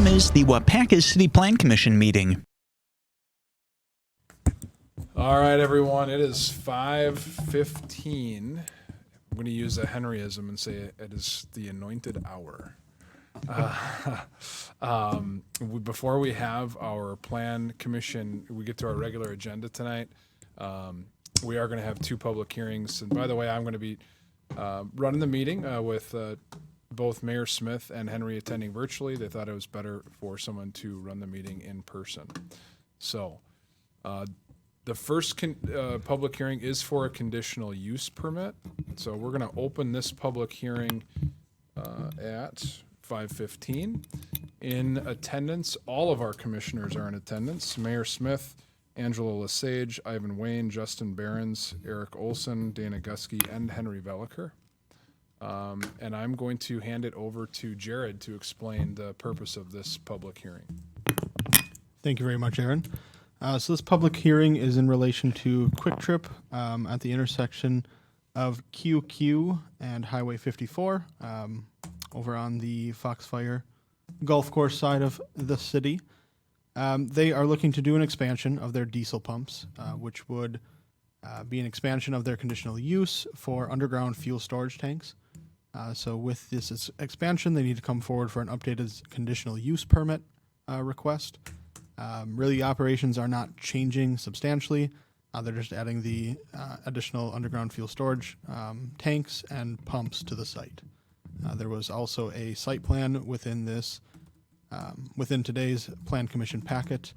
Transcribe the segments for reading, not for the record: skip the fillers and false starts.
is the Waupaca City Plan Commission meeting. All right, everyone, it is 5:15. I'm going to use a Henryism and say it is the anointed hour. Before we have our plan commission, we get to our regular agenda tonight. We are going to have two public hearings. And by the way, I'm going to be running the meeting with both Mayor Smith and Henry attending virtually. They thought it was better for someone to run the meeting in person. So the first public hearing is for a conditional use permit. So we're going to open this public hearing at 5:15. In attendance, all of our commissioners are in attendance. Mayor Smith, Angela Lesage, Ivan Wayne, Justin Behrens, Eric Olson, Dana Gusky, and Henry Velliker. And I'm going to hand it over to Jared to explain the purpose of this public hearing. Thank you very much, Aaron. So this public hearing is in relation to Quick Trip at the intersection of QQ and Highway 54 over on the Foxfire Golf Course side of the city. They are looking to do an expansion of their diesel pumps, which would be an expansion of their conditional use for underground fuel storage tanks. So with this expansion, they need to come forward for an updated conditional use permit request. Really, operations are not changing substantially. They're just adding the additional underground fuel storage tanks and pumps to the site. There was also a site plan within this, within today's Plan Commission packet,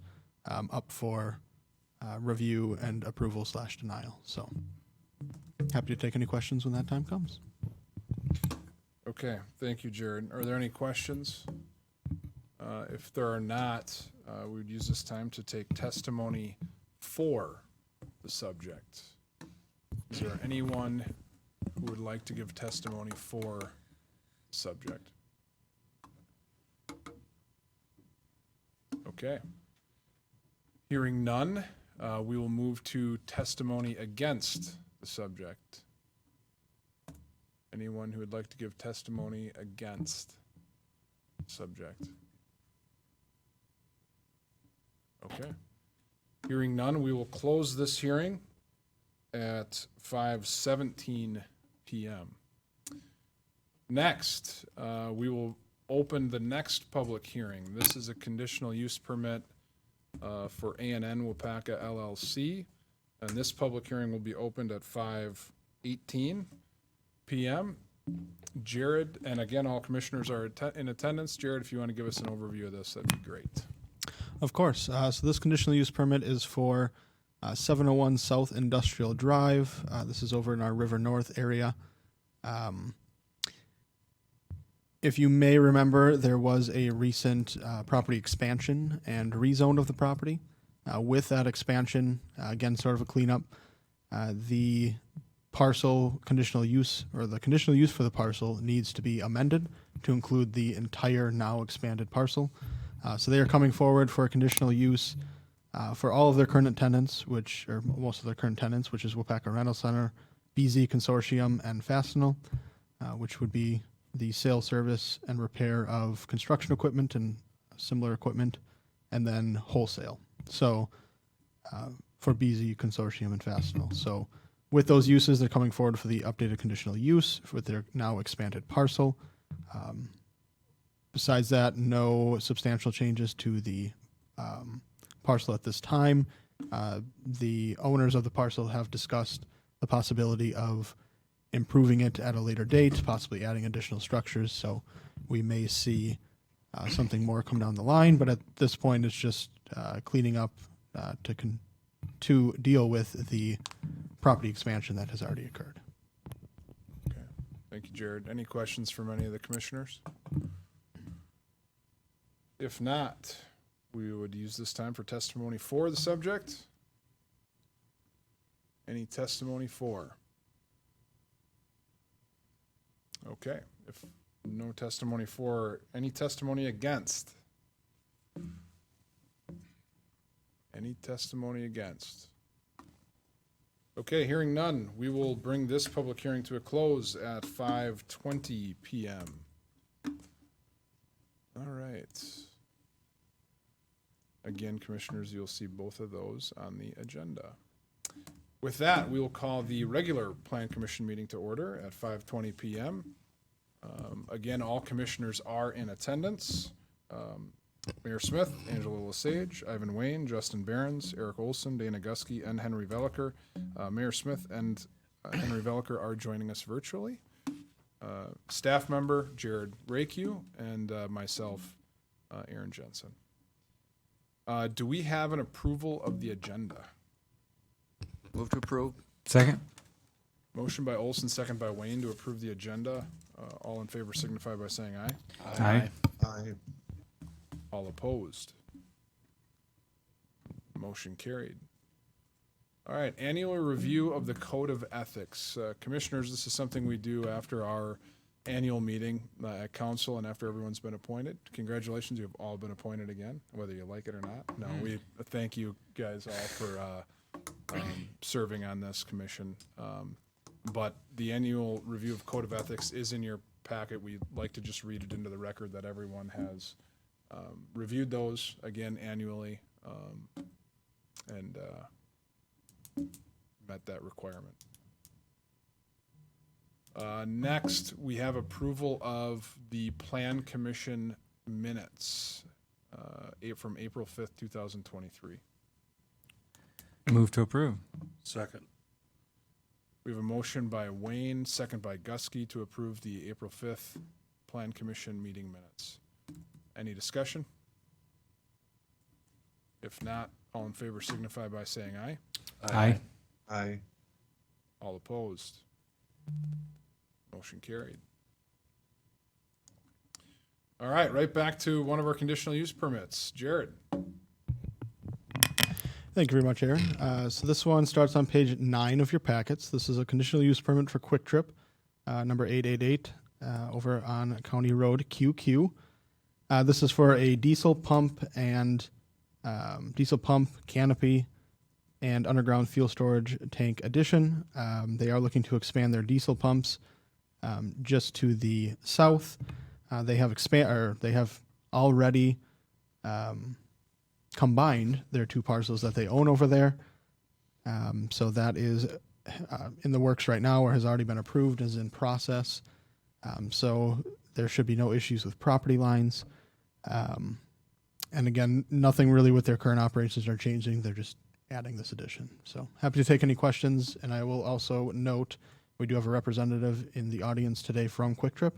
up for review and approval / denial. So happy to take any questions when that time comes. Okay, thank you, Jared. Are there any questions? If there are not, we would use this time to take testimony for the subject. Is there anyone who would like to give testimony for the subject? Okay. Hearing none, we will move to testimony against the subject. Anyone who would like to give testimony against the subject? Okay. Hearing none, we will close this hearing at 5:17 p.m. Next, we will open the next public hearing. This is a conditional use permit for A&N Waupaca LLC, and this public hearing will be opened at 5:18 p.m. Jared, and again, all commissioners are in attendance. Jared, if you want to give us an overview of this, that'd be great. Of course. So this conditional use permit is for 701 South Industrial Drive. This is over in our River North area. If you may remember, there was a recent property expansion and rezone of the property. With that expansion, again, sort of a cleanup, the parcel conditional use, or the conditional use for the parcel, needs to be amended to include the entire now expanded parcel. So they are coming forward for a conditional use for all of their current tenants, or most of their current tenants, which is Waupaca Rental Center, BZ Consortium, and Fastenal, which would be the sale, service, and repair of construction equipment and similar equipment, and then wholesale. So for BZ Consortium and Fastenal. So with those uses, they're coming forward for the updated conditional use with their now expanded parcel. Besides that, no substantial changes to the parcel at this time. The owners of the parcel have discussed the possibility of improving it at a later date, possibly adding additional structures. So we may see something more come down the line, but at this point, it's just cleaning up to deal with the property expansion that has already occurred. Okay. Thank you, Jared. Any questions from any of the commissioners? If not, we would use this time for testimony for the subject. Any testimony for? Okay. If no testimony for, any testimony against? Any testimony against? Okay, hearing none, we will bring this public hearing to a close at 5:20 p.m. All right. Again, commissioners, you'll see both of those on the agenda. With that, we will call the regular Plan Commission meeting to order at 5:20 PM. Again, all commissioners are in attendance. Mayor Smith, Angela Lesage, Ivan Wayne, Justin Behrens, Eric Olson, Dana Gusky, and Henry Velliker. Mayor Smith and Henry Velliker are joining us virtually. Staff member Jared Rakew and myself, Aaron Jensen. Do we have an approval of the agenda? Move to approve. Second. Motion by Olson, second by Wayne to approve the agenda. All in favor signify by saying aye. Aye. Aye. All opposed. Motion carried. All right, annual review of the Code of Ethics. Commissioners, this is something we do after our annual meeting at council and after everyone's been appointed. Congratulations, you've all been appointed again, whether you like it or not. No, we thank you guys all for serving on this commission. But the annual review of Code of Ethics is in your packet. We'd like to just read it into the record that everyone has reviewed those again annually and met that requirement. Next, we have approval of the Plan Commission minutes from April 5th, 2023. Move to approve. Second. We have a motion by Wayne, second by Gusky to approve the April 5th Plan Commission meeting minutes. Any discussion? If not, all in favor signify by saying aye. Aye. Aye. All opposed. Motion carried. All right back to one of our conditional use permits. Jared. Thank you very much, Aaron. So this one starts on page 9 of your packets. This is a conditional use permit for Quick Trip, number 888, over on County Road QQ. This is for a diesel pump and canopy and underground fuel storage tank addition. They are looking to expand their diesel pumps just to the south. They have already combined their two parcels that they own over there. So that is in the works right now, or has already been approved, is in process. So there should be no issues with property lines. And again, nothing really with their current operations are changing. They're just adding this addition. So happy to take any questions. And I will also note we do have a representative in the audience today from Quick Trip.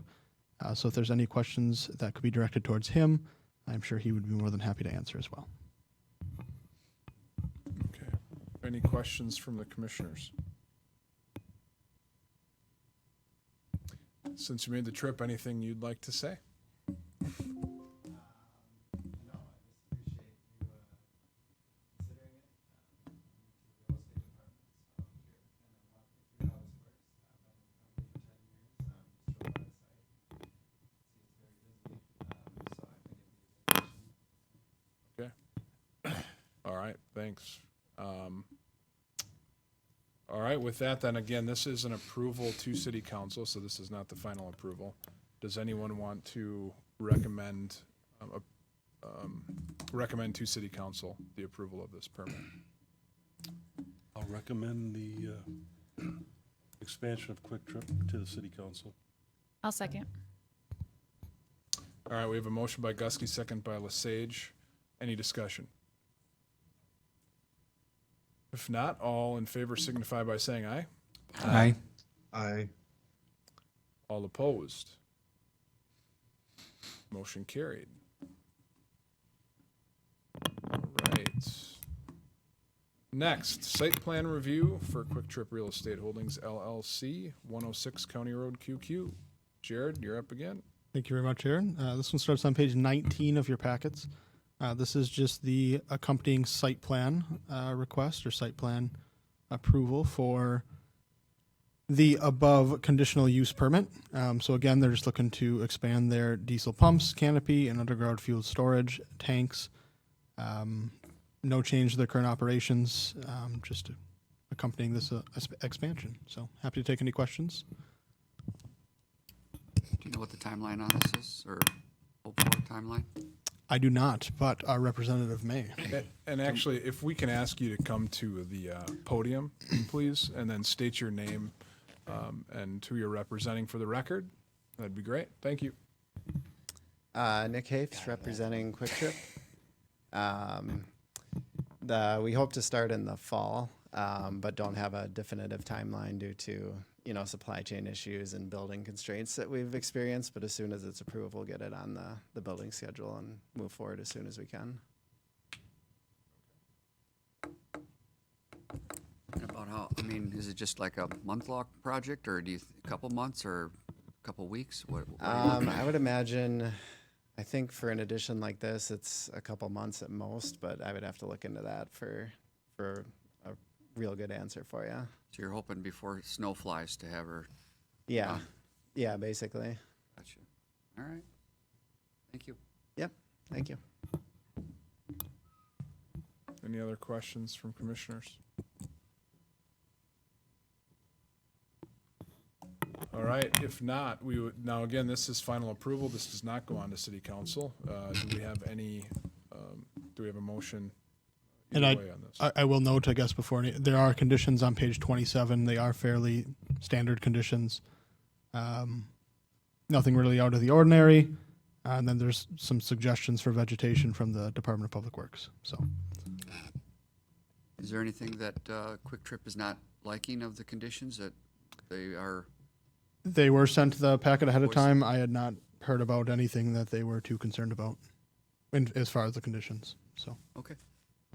So if there's any questions that could be directed towards him, I'm sure he would be more than happy to answer as well. Okay. Any questions from the commissioners? Since you made the trip, anything you'd like to say? All right, thanks. All right, with that, then again, this is an approval to City Council, so this is not the final approval. Does anyone want to recommend to City Council the approval of this permit? I'll recommend the expansion of Quick Trip to the City Council. I'll second. All right, we have a motion by Gusky, second by Lesage. Any discussion? If not, all in favor signify by saying aye. Aye. Aye. All opposed. Motion carried. All right. Next, site plan review for Quick Trip Real Estate Holdings LLC, 106 County Road QQ. Jared, you're up again. Thank you very much, Aaron. This one starts on page 19 of your packets. This is just the accompanying site plan request or site plan approval for the above conditional use permit. So again, they're just looking to expand their diesel pumps, canopy, and underground fuel storage tanks. No change to their current operations, just accompanying this expansion. So happy to take any questions. Do you know what the timeline on this is, or hopeful timeline? I do not, but our representative may. And actually, if we can ask you to come to the podium, please, and then state your name and who you're representing for the record, that'd be great. Thank you. Nick Hafes, representing Quick Trip. We hope to start in the fall, but don't have a definitive timeline due to supply chain issues and building constraints that we've experienced. But as soon as it's approved, we'll get it on the building schedule and move forward as soon as we can. About how, I mean, is it just like a month-long project, or a couple months, or a couple weeks? What are you looking at? I would imagine, I think for an addition like this, it's a couple months at most, but I would have to look into that for a real good answer for you. So you're hoping before snow flies to have her? Yeah, yeah, basically. Gotcha. All right. Thank you. Yep, thank you. Any other questions from commissioners? All right, if not, we would, now again, this is final approval. This does not go on to city council. Do we have a motion And either way on this? I will note, I guess, there are conditions on page 27. They are fairly standard conditions. Nothing really out of the ordinary. And then there's some suggestions for vegetation from the Department of Public Works. So Is there anything that Quick Trip is not liking of the conditions that they are? they were sent the packet ahead of Was- time. I had not heard about anything that they were too concerned about as far as the conditions. So Okay.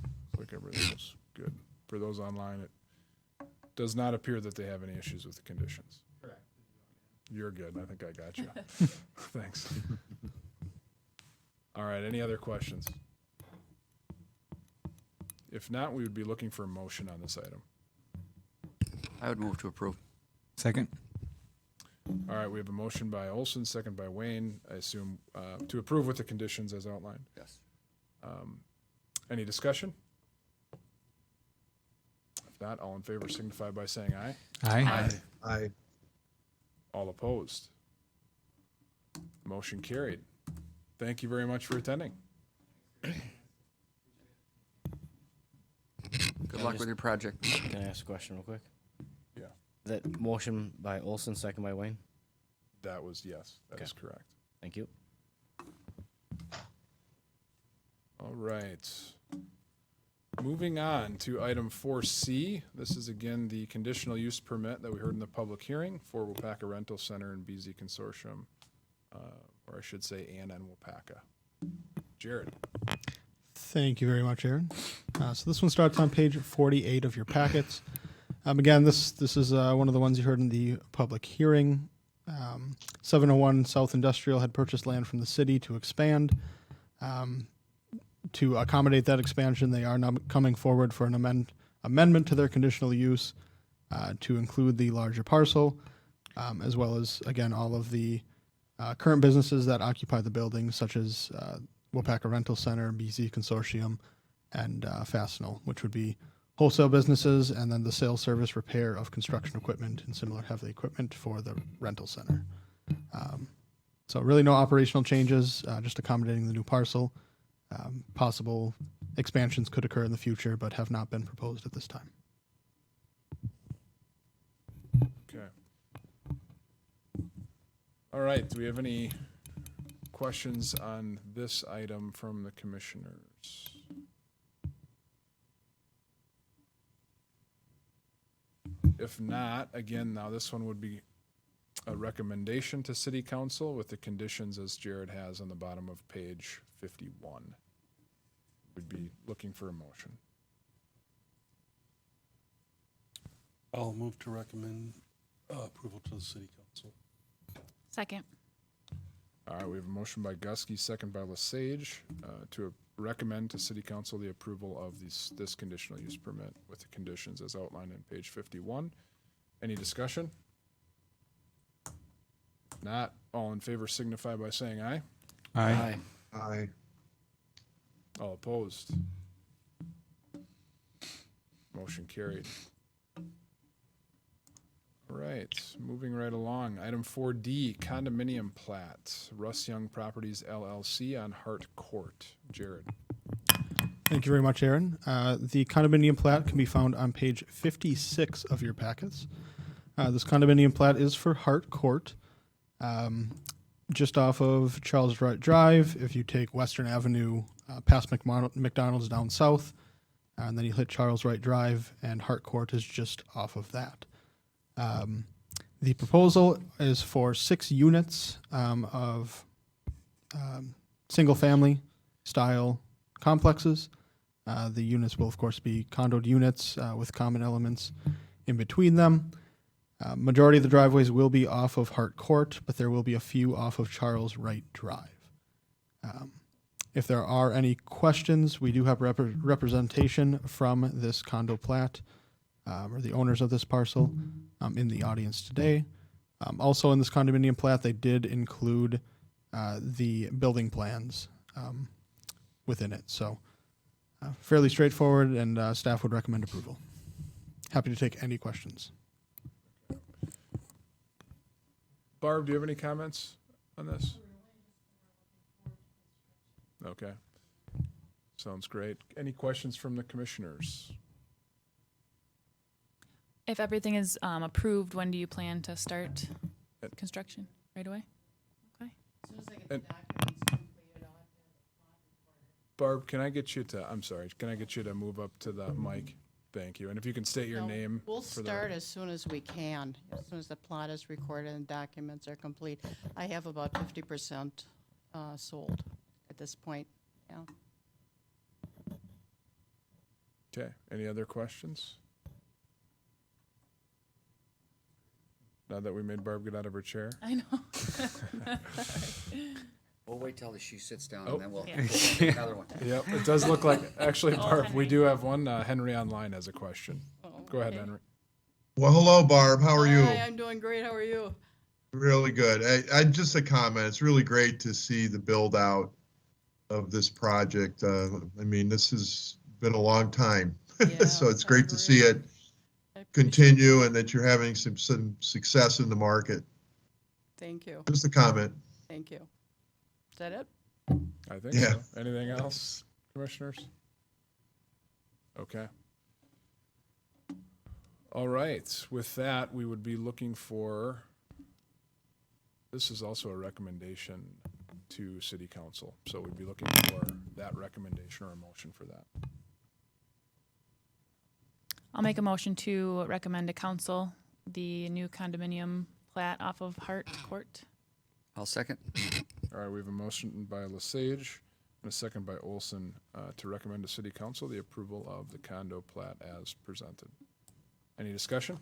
Looks like everything is good. For those online, it does not appear that they have any issues with the conditions. Correct. You're good. I think I got you. Thanks. All right, any other questions? If not, we would be looking for a motion on this item. I would move to approve. Second? All right, we have a motion by Olson, second by Wayne, I assume, to approve with the conditions as outlined. Yes. Any discussion? If not, all in favor signify by saying aye. Aye. Aye. All opposed? Motion carried. Thank you very much for attending. Good luck with your project. Can I ask a question real quick? Yeah. That motion by Olson, second by Wayne? That was, yes, that is correct. Thank you. All right. Moving on to item 4C. This is again the conditional use permit that we heard in the public hearing for Waupaca Rental Center and BZ Consortium, or I should say Ann and Waupaca. Jared. thank you very much, Aaron. So this one starts on page 48 of your packets. Again, this is one of the ones you heard in the public hearing. 701 South Industrial had purchased land from the city to expand. To accommodate that expansion, they are now coming forward for an amendment to their conditional use to include the larger parcel, as well as, again, all of the current businesses that occupy the building, such as Waupaca Rental Center, BZ Consortium, and Fastenal, which would be wholesale businesses, and then the sales, service, repair of construction equipment and similar heavy equipment for the rental center. So really no operational changes, just accommodating the new parcel. Possible expansions could occur in the future, but have not been proposed at this time. Okay. All right, do we have any questions on this item from the commissioners? If not, again, now this one would be a recommendation to city council with the conditions as Jared has on the bottom of page 51. We'd be looking for a motion. I'll move to recommend approval to the city council. Second. All right, we have a motion by Gusky, second by Lesage, to recommend to city council the approval of this conditional use permit with the conditions as outlined in page 51. Any discussion? If not, all in favor signify by saying aye. Aye. Aye. All opposed? Motion carried. All right, moving right along. Item 4D, condominium plat, Russ Young Properties LLC on Hart Court. Jared. Thank you very much, Aaron. The condominium plat can be found on page 56 of your packets. This condominium plat is for Hart Court, just off of Charles Wright Drive. If you take Western Avenue past McDonald's down south, and then you hit Charles Wright Drive, and Hart Court is just off of that. The proposal is for 6 units of single-family style complexes. The units will, of course, be condoed units with common elements in between them. Majority of the driveways will be off of Hart Court, but there will be a few off of Charles Wright Drive. If there are any questions, we do have representation from this condo plat, or the owners of this parcel, in the audience today. Also in this condominium plat, they did include the building plans within it. So fairly straightforward, and staff would recommend approval. Happy to take any questions. Barb, do you have any comments on this? Okay. Sounds great. Any questions from the commissioners? If everything is approved, when do you plan to start construction? Right away? Okay. Barb, can I get you to, I'm sorry, can I get you to move up to the mic? Thank you. And if you can state your name. We'll for start as soon as we can, as soon as the plot is recorded and documents are complete. I have about 50% sold at this point, yeah. Okay. Any other questions? Now that we made Barb get out of her chair. I know. We'll wait till she sits down Oh. and then we'll Yeah. we'll take another one. Yep, it does look like, actually, Barb, we Henry. do have one. Henry online has a question. Go ahead, Okay. Henry. Well, hello, Barb. How are you? Hi, I'm doing great. How are you? Really good. I just a comment. It's really great to see the build out of this project. I mean, this has been a long time, Yeah, so it's great to I see it appreciate continue and that you're having some success in the market. Thank you. Just a comment. Thank you. Is that it? I think Yeah. so. Anything else, commissioners? Okay. All right. With that, we would be looking for, this is also a recommendation to city council. So we'd be looking for that recommendation or a motion for that. I'll make a motion to recommend to council the new condominium plat off of Hart Court. I'll second. All right, we have a motion by Lesage and a second by Olson to recommend to city council the approval of the condo plat as presented. Any discussion?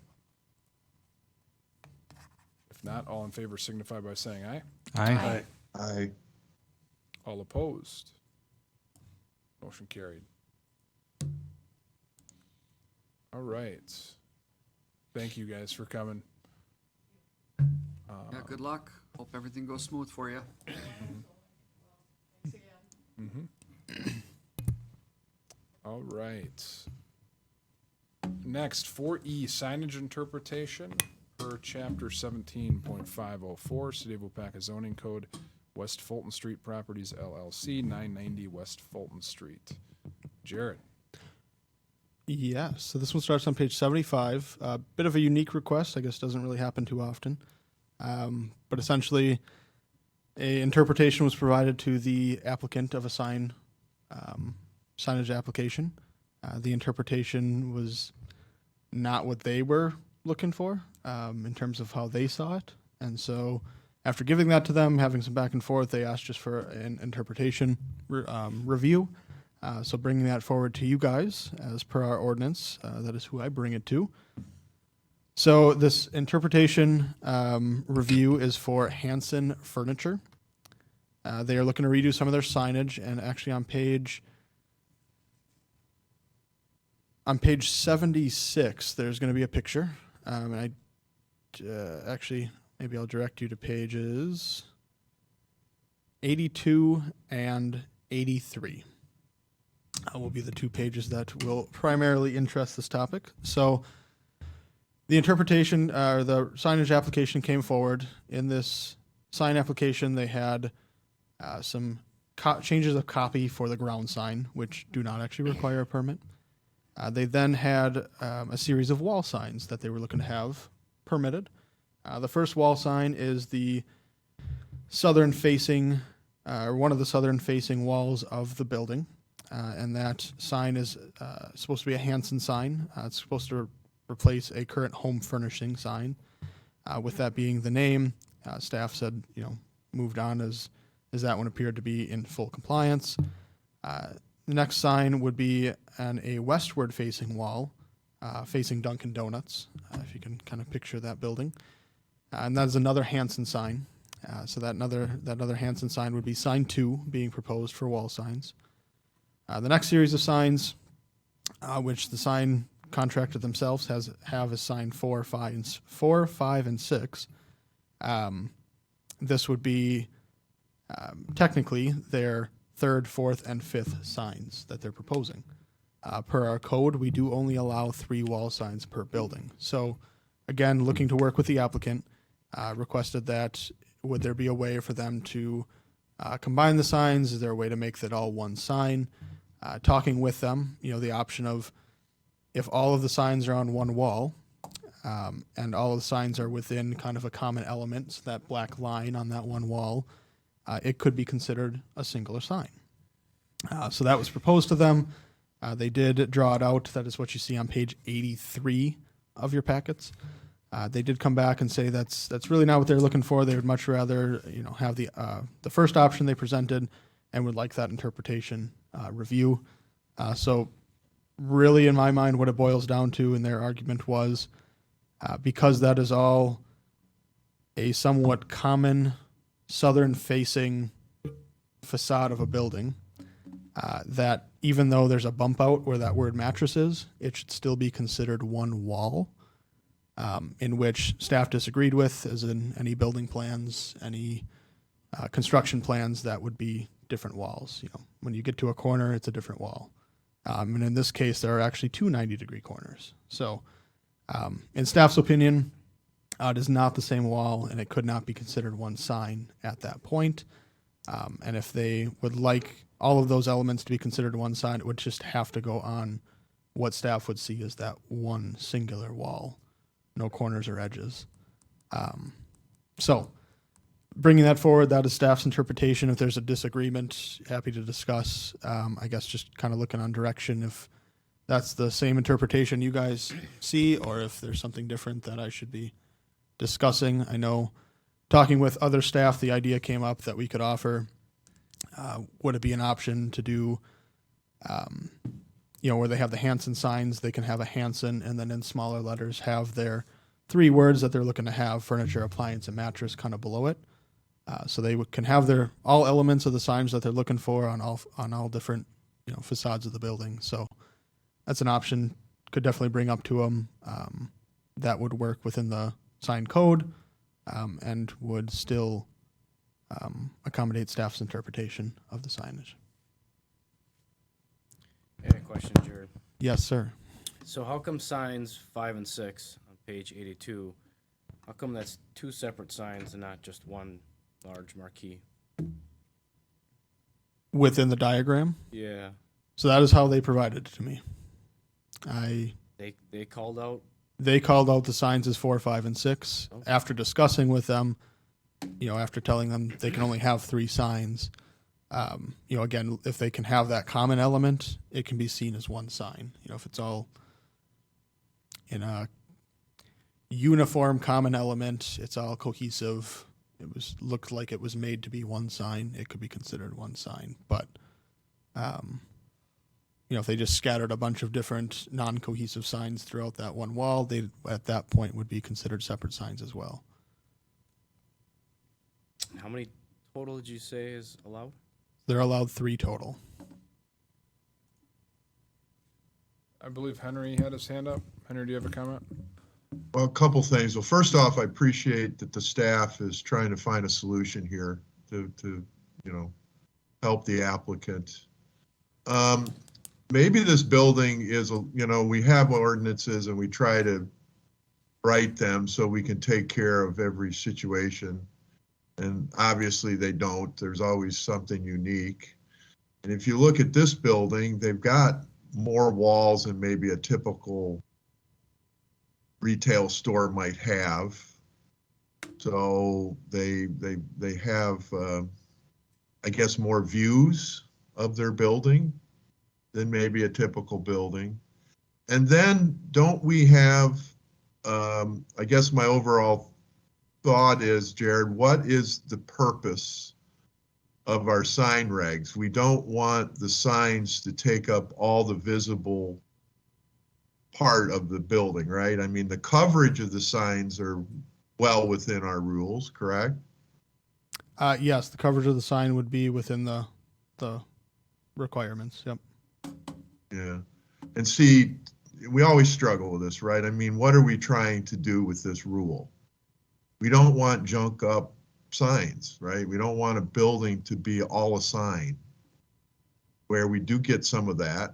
If not, all in favor signify by saying aye. Aye. I All opposed? Motion carried. All right. Thank you guys for coming. Yeah, good luck. Hope everything goes smooth for you. All right. Next, 4E, signage interpretation per chapter 17.504, City of Waupaca zoning code, West Fulton Street Properties LLC, 990 West Fulton Street. Jared. Yeah, so this one starts on page 75. A bit of a unique request, I guess doesn't really happen too often. But essentially, a interpretation was provided to the applicant of a signage application. The interpretation was not what they were looking for in terms of how they saw it. And so after giving that to them, having some back and forth, they asked just for an interpretation review. So bringing that forward to you guys as per our ordinance, that is who I bring it to. So this interpretation review is for Hanson Furniture. They are looking to redo some of their signage, and actually on page 76, there's going to be a picture. And actually, maybe I'll direct you to pages 82 and 83. Will be the two pages that will primarily interest this topic. So The interpretation, or the signage application came forward. In this sign application, they had some changes of copy for the ground sign, which do not actually require a permit. They then had a series of wall signs that they were looking to have permitted. The first wall sign is the southern facing, or one of the southern facing walls of the building. And that sign is supposed to be a Hanson sign. It's supposed to replace a current home furnishing sign. With that being the name, staff said, moved on as that one appeared to be in full compliance. The next sign would be on a westward facing wall, facing Dunkin' Donuts, if you can kind of picture that building. And that is another Hanson sign. So that other Hanson sign would be sign 2 being proposed for wall signs. The next series of signs, which the sign contractor themselves have as sign 4, 5, and 6. This would be technically their 3rd, 4th, and 5th signs that they're proposing. Per our code, we do only allow 3 wall signs per building. So, again, looking to work with the applicant, requested that would there be a way for them to combine the signs? Is there a way to make that all one sign? Talking with them, the option of if all of the signs are on one wall and all of the signs are within kind of a common element, so that black line on that one wall, it could be considered a singular sign. So that was proposed to them. They did draw it out. That is what you see on page 83 of your packets. They did come back and say that's really not what they're looking for. They would much rather have the first option they presented and would like that interpretation review. So really, in my mind, what it boils down to in their argument was because that is all a somewhat common southern-facing facade of a building, that even though there's a bump out where that word mattress is, it should still be considered one wall, in which staff disagreed with, as in any building plans, any construction plans, that would be different walls. When you get to a corner, it's a different wall. And in this case, there are actually 2 90-degree corners. So in staff's opinion, it is not the same wall, and it could not be considered one sign at that point. And if they would like all of those elements to be considered one sign, it would just have to go on what staff would see as that one singular wall, no corners or edges. So bringing that forward, that is staff's interpretation. If there's a disagreement, happy to discuss. I guess just kind of looking on direction if that's the same interpretation you guys see, or if there's something different that I should be discussing. I know talking with other staff, the idea came up that we could offer, would it be an option to do, where they have the Hanson signs, they can have a Hanson and then in smaller letters have their 3 words that they're looking to have, furniture, appliance, and mattress, kind of below it. So they can have their all elements of the signs that they're looking for on all different facades of the building. So that's an option. Could definitely bring up to them. That would work within the sign code, and would still accommodate staff's interpretation of the signage. I have a question, Jared. Yes, sir. So how come signs 5 and 6 on page 82, how come that's 2 separate signs and not just one large marquee? Within the diagram? Yeah. So that is how they provided it to me. They called out? They called out the signs as 4, 5, and 6. Okay. After discussing with them, after telling them they can only have 3 signs, again, if they can have that common element, it can be seen as one sign. If it's all in a uniform common element, it's all cohesive. Looked like it was made to be one sign. It could be considered one sign, but if they just scattered a bunch of different non-cohesive signs throughout that one wall, they at that point would be considered separate signs as well. How many total did you say is allowed? They're allowed 3 total. I believe Henry had his hand up. Henry, do you have a comment? Well, a couple things. Well, first off, I appreciate that the staff is trying to find a solution here to help the applicant. Maybe this building is, we have ordinances and we try to write them so we can take care of every situation. And obviously they don't. There's always something unique. And if you look at this building, they've got more walls than maybe a typical retail store might have. So they have, I guess, more views of their building than maybe a typical building. And then don't we have, I guess my overall thought is, Jared, what is the purpose of our sign regs? We don't want the signs to take up all the visible part of the building, right? I mean, the coverage of the signs are well within our rules, correct? Yes, the coverage of the sign would be within the requirements. Yep. Yeah. And see, we always struggle with this, right? I mean, what are we trying to do with this rule? We don't want junk up signs, right? We don't want a building to be all a sign, where we do get some of that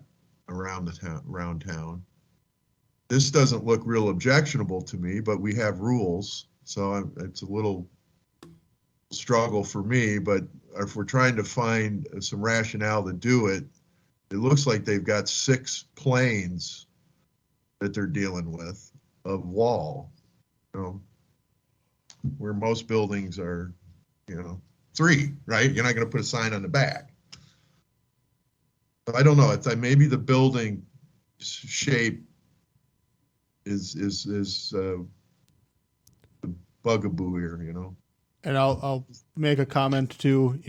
around town. This doesn't look real objectionable to me, but we have rules, so it's a little struggle for me. But if we're trying to find some rationale to do it, it looks like they've got 6 planes that they're dealing with of wall, you know, where most buildings are, 3, right? You're not going to put a sign on the back. But I don't know. It's like maybe the building shape is the bugaboo here, And I'll make a comment too.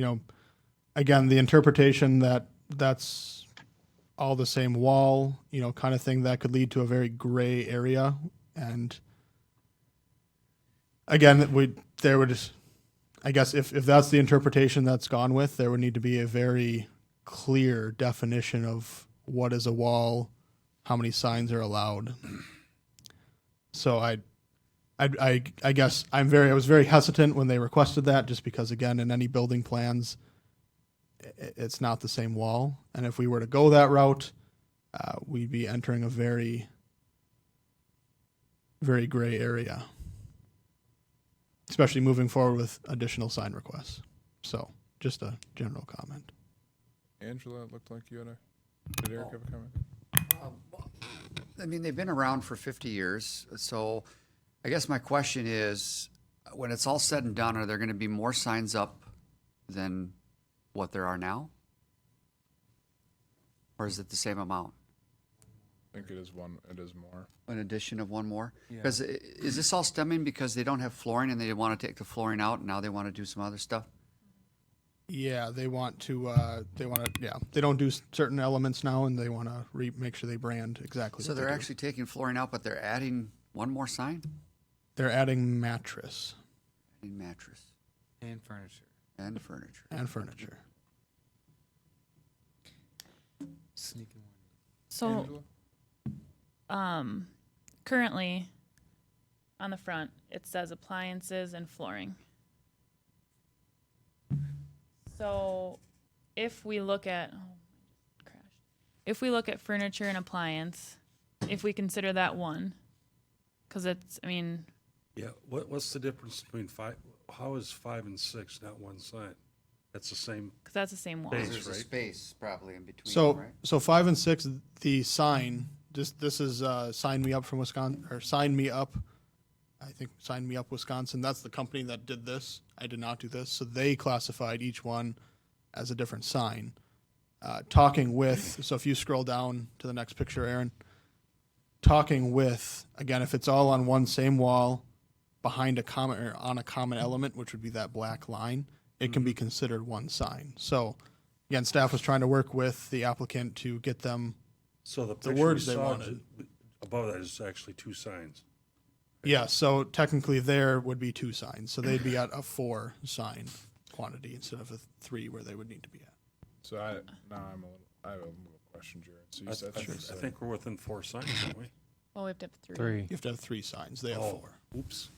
Again, the interpretation that that's all the same wall, kind of thing, that could lead to a very gray area. And again, I guess if that's the interpretation that's gone with, there would need to be a very clear definition of what is a wall, how many signs are allowed. So I guess I was very hesitant when they requested that, just because, again, in any building plans, it's not the same wall. And if we were to go that route, we'd be entering a very, very gray area, especially moving forward with additional sign requests. So just a general comment. Angela, it looked like you had did Eric have a comment? I mean, they've been around for 50 years. So I guess my question is, when it's all said and done, are there going to be more signs up than what there are now? Or is it the same amount? I think it is more. An addition of one more? Because is this all stemming because they don't have flooring and they want to take the flooring out and now they want to do some other stuff? Yeah, they don't do certain elements now, and they want to make sure they brand exactly. So what they're they do. actually taking flooring out, but they're adding one more sign? They're adding mattress Adding mattress And furniture. and furniture. and furniture. Sneaking one. So, currently, on the front, it says appliances and flooring. So, if we look at, if we look at furniture and appliance, if we consider that one, because it's, Yeah, what's the difference between 5, how is 5 and 6 not one sign? That's the same, because that's the same wall. Base. There's a right? space probably in between, So right? so 5 and 6, the sign. This is Sign Me Up from Wisconsin, or Sign Me Up. I think Sign Me Up Wisconsin. That's the company that did this. I did not do this. So they classified each one as a different sign. So if you scroll down to the next picture, Aaron, talking with, again, if it's all on one same wall behind a common or on a common element, which would be that black line, it can be considered one sign. So again, staff was trying to work with the applicant to get them. so the The picture we words they saw wanted. above that is actually 2 signs. Yeah, so technically there would be 2 signs. So they'd be at a 4 sign quantity instead of a 3 where they would need to be at. So I have a little question, Jared. So you I said I think we're within 4 signs, aren't we? Well, we have to have three. Three. You have to have 3 signs. They have Oh, 4. oops.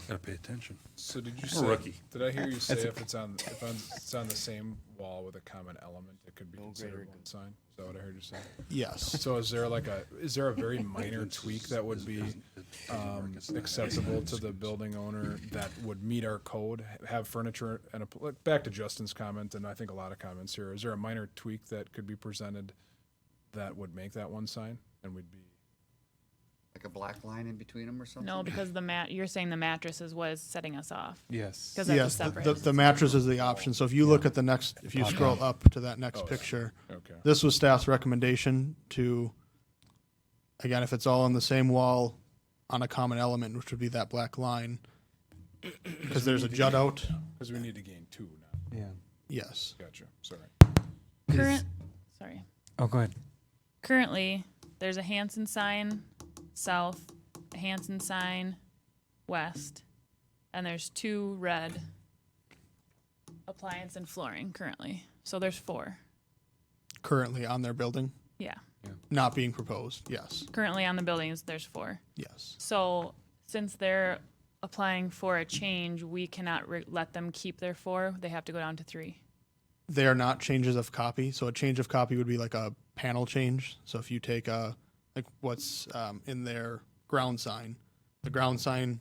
Gotta pay attention. So did you I'm a say, rookie. did I hear you say if it's on the same wall with a common element, it could be considered one sign? Is that what I heard you say? Yes. So is there a very minor tweak that would be acceptable to the building owner that would meet our code, have furniture and back to Justin's comment, and I think a lot of comments here, is there a minor tweak that could be presented that would make that one sign and we'd be? Like a black line in between them or something? No, because you're saying the mattress is what is setting us off. Yes. Because that's a Yes, separate. the mattress is the option. So if you look at the next, if you scroll up to that next picture, Okay. this was staff's recommendation to, again, if it's all on the same wall on a common element, which would be that black line, because there's a jut out. Because we need to gain two now. Yeah. Yes. Gotcha. Sorry. Sorry. Oh, go ahead. Currently, there's a Hanson sign south, a Hanson sign west, and there's 2 red appliance and flooring currently. So there's 4. Currently on their building, Yeah. not being proposed. Yes. Currently on the buildings, there's 4. Yes. So since they're applying for a change, we cannot let them keep their 4. They have to go down to 3. They are not changes of copy. So a change of copy would be like a panel change. So if you take like what's in their ground sign, the ground sign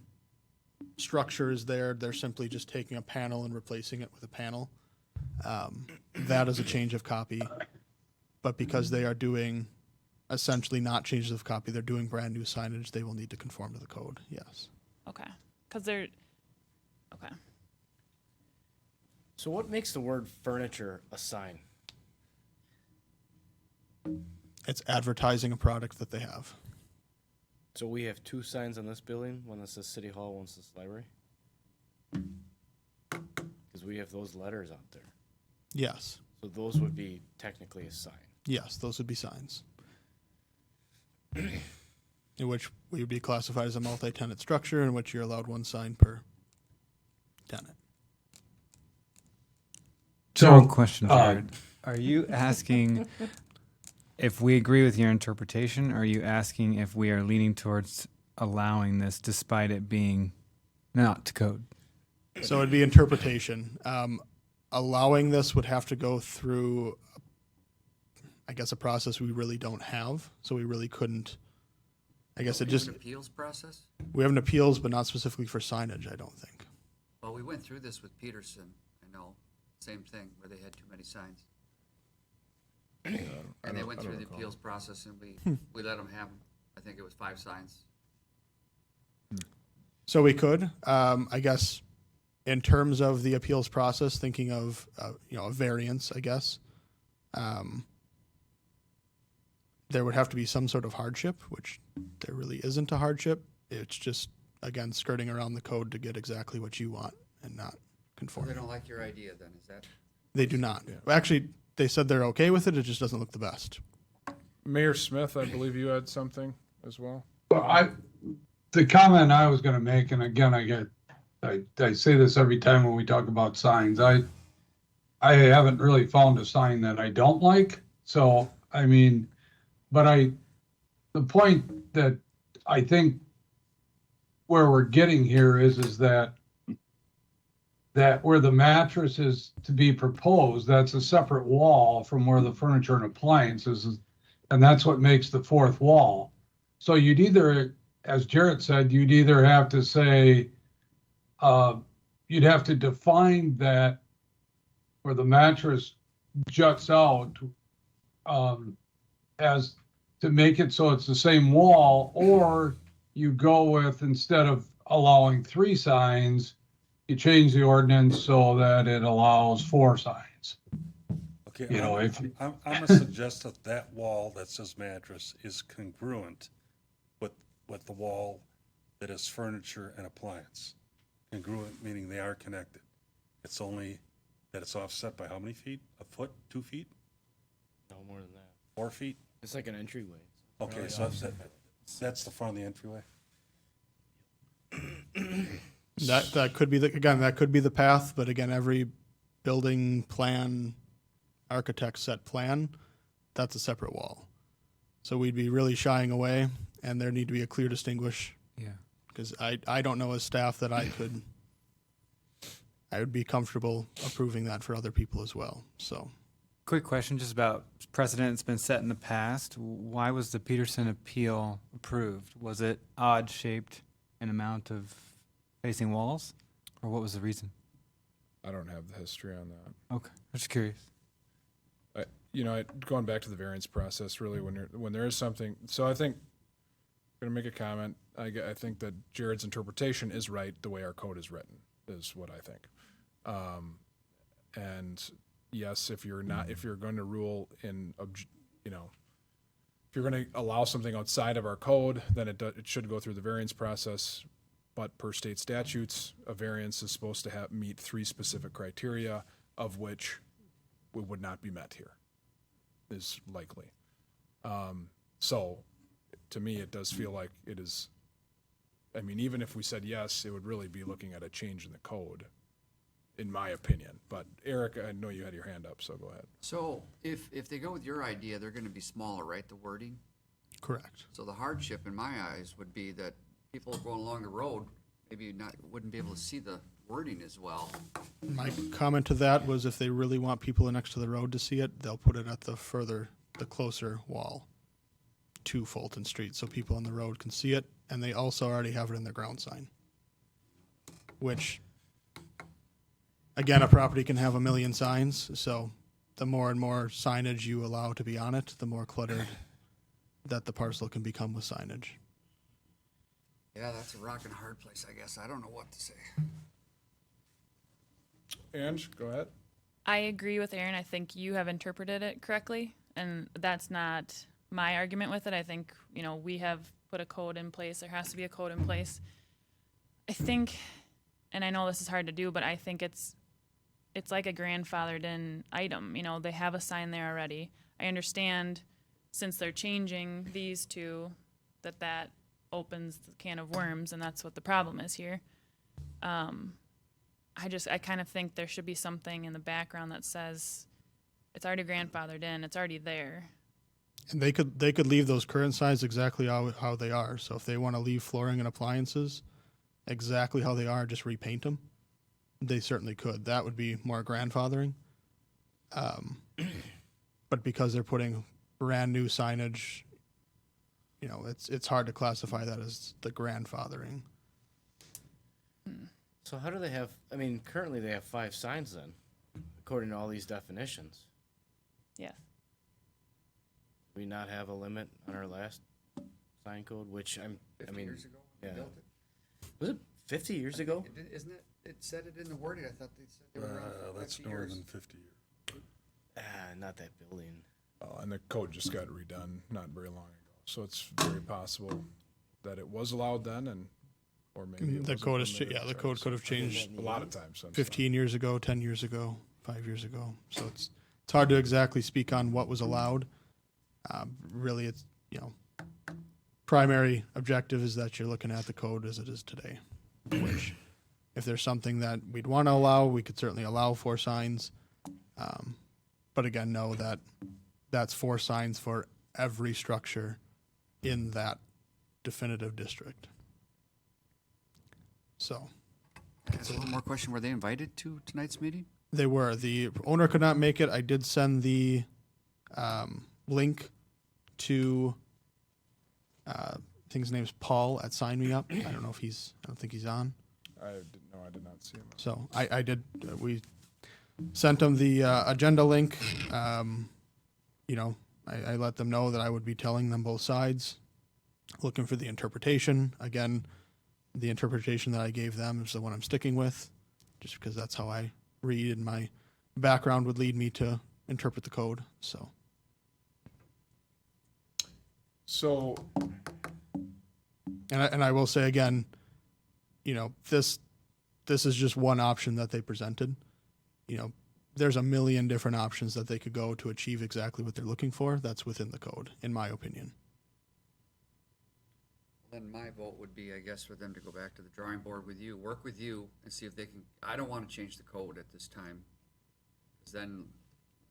structure is there. They're simply just taking a panel and replacing it with a panel. That is a change of copy. But because they are doing essentially not changes of copy, they're doing brand new signage, they will need to conform to the code. Yes. Okay. Because they're. Okay. So what makes the word furniture a sign? It's advertising a product that they have. So we have 2 signs on this building, one that says City Hall, one says library? Because we have those letters out there. Yes. So those would be technically a sign. Yes, those would be signs. In which we would be classified as a multi-tenant structure in which you're allowed 1 sign per tenant. So, question, Jared. Are you asking if we agree with your interpretation, or are you asking if we are leaning towards allowing this despite it being not to code? So it'd be interpretation. Allowing this would have to go through, I guess, a process we really don't have. So we really couldn't, I guess it just, An appeals process? we have an appeals, but not specifically for signage, I don't think. Well, we went through this with Peterson, I know, same thing, where they had too many signs. And they went through the appeals process and we let them have, I think it was 5 signs. So we could, I guess, in terms of the appeals process, thinking of, a variance, I guess, there would have to be some sort of hardship, which there really isn't a hardship. It's just, again, skirting around the code to get exactly what you want and not conform. They don't like your idea then, is that? They do not. Actually, they said they're okay with it. It just doesn't look the best. Mayor Smith, I believe you had something as well. Well, the comment I was going to make, and again, I say this every time when we talk about signs. I haven't really found a sign that I don't like. So, I mean, but the point that I think where we're getting here is that where the mattress is to be proposed, that's a separate wall from where the furniture and appliances is, and that's what makes the 4th wall. So you'd either, as Jarrett said, you'd either have to say, you'd have to define that where the mattress juts out as to make it so it's the same wall, or you go with, instead of allowing 3 signs, you change the ordinance so that it allows 4 signs. Okay, You know, if- I'm gonna suggest that wall that says mattress is congruent with the wall that is furniture and appliance. Congruent, meaning they are connected. It's only that it's offset by how many feet? A foot, 2 feet, No more than that. 4 feet? It's like an entryway. Okay, so that's the front of the entryway. That could be that could be the path, but again, every building plan, architect set plan, that's a separate wall. So we'd be really shying away, and there need to be a clear because I don't know as staff that I would be comfortable approving that for other people as well. So Quick question just about precedent that's been set in the past. Why was the Peterson appeal approved? Was it odd shaped an amount of facing walls? Or what was the reason? I don't have the history on that. Okay, I'm just curious. Going back to the variance process, really, when there is something, so I think, I'm going to make a comment. I think that Jared's interpretation is right the way our code is written, is what I think. And yes, if you're going to rule in, if you're going to allow something outside of our code, then it should go through the variance process. But per state statutes, a variance is supposed to meet 3 specific criteria, of which would not be met here, is likely. So to me, it does feel like it is, I mean, even if we said yes, it would really be looking at a change in the code, in my opinion. But Eric, I know you had your hand up, so go ahead. So if they go with your idea, they're gonna be smaller, right, the wording? correct. So the hardship in my eyes would be that people going along the road wouldn't be able to see the wording as well. My comment to that was if they really want people next to the road to see it, they'll put it at the closer wall to Fulton Street so people on the road can see it. And they also already have it in their ground sign, which, again, a property can have 1 million signs. So the more and more signage you allow to be on it, the more cluttered that the parcel can become with signage. Yeah, that's a rock and a hard place, I guess. I don't know what to say. Ange, go ahead. I agree with Aaron. I think you have interpreted it correctly, and that's not my argument with it. I think, we have put a code in place. There has to be a code in place. I think, and I know this is hard to do, but I think it's like a grandfathered in item. They have a sign there already. I understand since they're changing these two that opens the can of worms, and that's what the problem is here. I kind of think there should be something in the background that says it's already grandfathered in, it's already there. And they could leave those current signs exactly how they are. So if they want to leave flooring and appliances exactly how they are, just repaint them, they certainly could. That would be more grandfathering. But because they're putting brand new signage, it's hard to classify that as the grandfathering. So how do they have, currently they have 5 signs then, according to all these definitions. Yes. Do we not have a limit on our last sign code, which 50 years ago, we yeah. built it. Was it 50 years ago? Isn't it? It said it in the wording. I thought they said they were around for That's 50 more years. than 50 years. Not that building. And the code just got redone not very long ago. So it's very possible that it was allowed then, or maybe it The wasn't code is permitted, the right? code could have changed A lot of times since 15 years ago, 10 years ago, 5 years ago. So it's hard to exactly speak on what was allowed. Really, it's, primary objective is that you're looking at the code as it is today, which if there's something that we'd want to allow, we could certainly allow 4 signs. But again, know that that's 4 signs for every structure in that definitive district. So That's one more question. Were they invited to tonight's meeting? they were. The owner could not make it. I did send the link to, I think his name's Paul at Sign Me Up. I don't think he's on. I did not see him. So I did, we sent them the agenda link. I let them know that I would be telling them both sides, looking for the interpretation. Again, the interpretation that I gave them is the one I'm sticking with, just because that's how I read and my background would lead me to interpret the code. So, And I will say again, this is just one option that they presented. There's a million different options that they could go to achieve exactly what they're looking for. That's within the code, in my opinion. Then my vote would be, I guess, for them to go back to the drawing board with you, work with you, and see if they can. I don't want to change the code at this time, because then,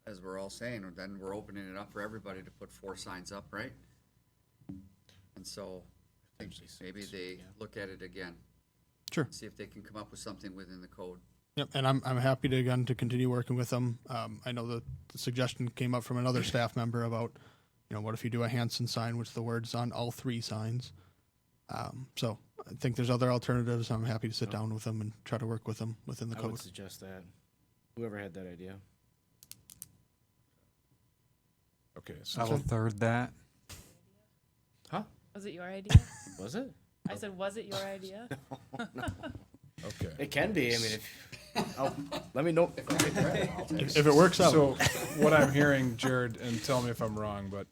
as we're all saying, then we're opening it up for everybody to put 4 signs up, right? And so, think maybe they look at it again. Sure. See if they can come up with something within the code. Yep, and I'm happy to again to continue working with them. I know the suggestion came up from another staff member about, what if you do a Hanson sign with the words on all 3 signs? So I think there's other alternatives. I'm happy to sit down with them and try to work with them within the I code. would suggest that. Whoever had that idea. Okay, I so will third that. Huh? Was it your idea? Was it? I said, was it your idea? okay. It can be. I mean, let me know. If it works out. So what I'm hearing, Jared, and tell me if I'm wrong, but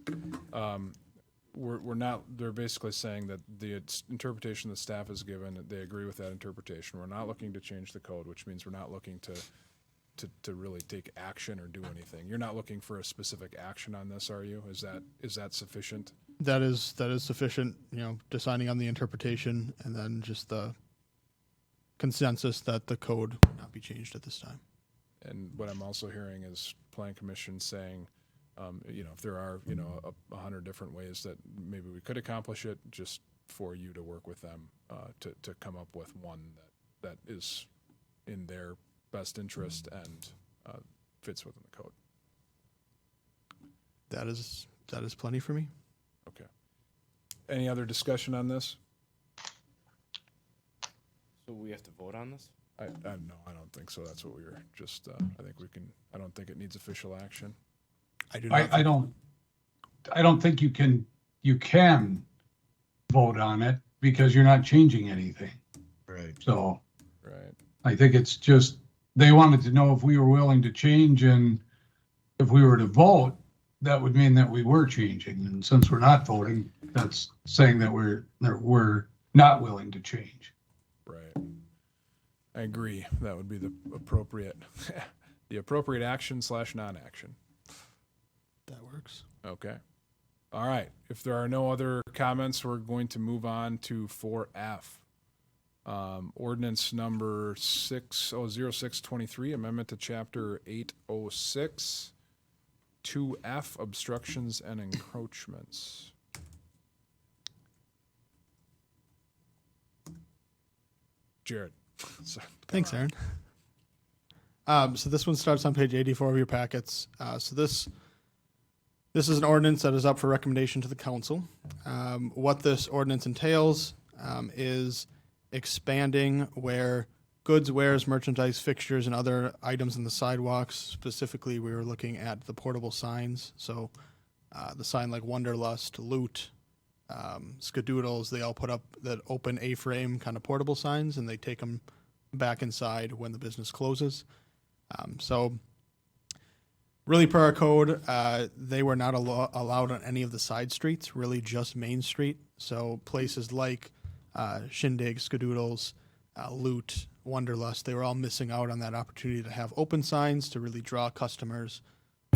we're not. They're basically saying that the interpretation the staff has given, they agree with that interpretation. We're not looking to change the code, which means we're not looking to really take action or do anything. You're not looking for a specific action on this, are you? Is that sufficient? That is sufficient, deciding on the interpretation and then just the consensus that the code not be changed at this time. And what I'm also hearing is Plan Commission saying, if there are, 100 different ways that maybe we could accomplish it, just for you to work with them to come up with one that is in their best interest and fits within the code. That is plenty for me. Okay. Any other discussion on this? So we have to vote on this? No, I don't think so. That's what we were just, I think we can, I don't think it needs official action. I do not. I don't think you can vote on it because you're not changing anything. Right. So Right. I think it's just, they wanted to know if we were willing to change, and if we were to vote, that would mean that we were changing. And since we're not voting, that's saying that we're not willing to change. Right. I agree. That would be the appropriate action / non-action. That works. Okay. All right. If there are no other comments, we're going to move on to 4F. Ordinance number 0623, amendment to chapter 806, 2F, obstructions and encroachments. Jared. Sorry. Thanks, Aaron. So this one starts on page 84 of your packets. So this is an ordinance that is up for recommendation to the council. What this ordinance entails is expanding where goods, wares, merchandise, fixtures, and other items in the sidewalks. Specifically, we were looking at the portable signs. So the sign like Wanderlust, Loot, Skadoodles, they all put up that open A-frame kind of portable signs, and they take them back inside when the business closes. So really, per our code, they were not allowed on any of the side streets, really just Main Street. So places like Shindig, Skadoodles, Loot, Wanderlust, they were all missing out on that opportunity to have open signs to really draw customers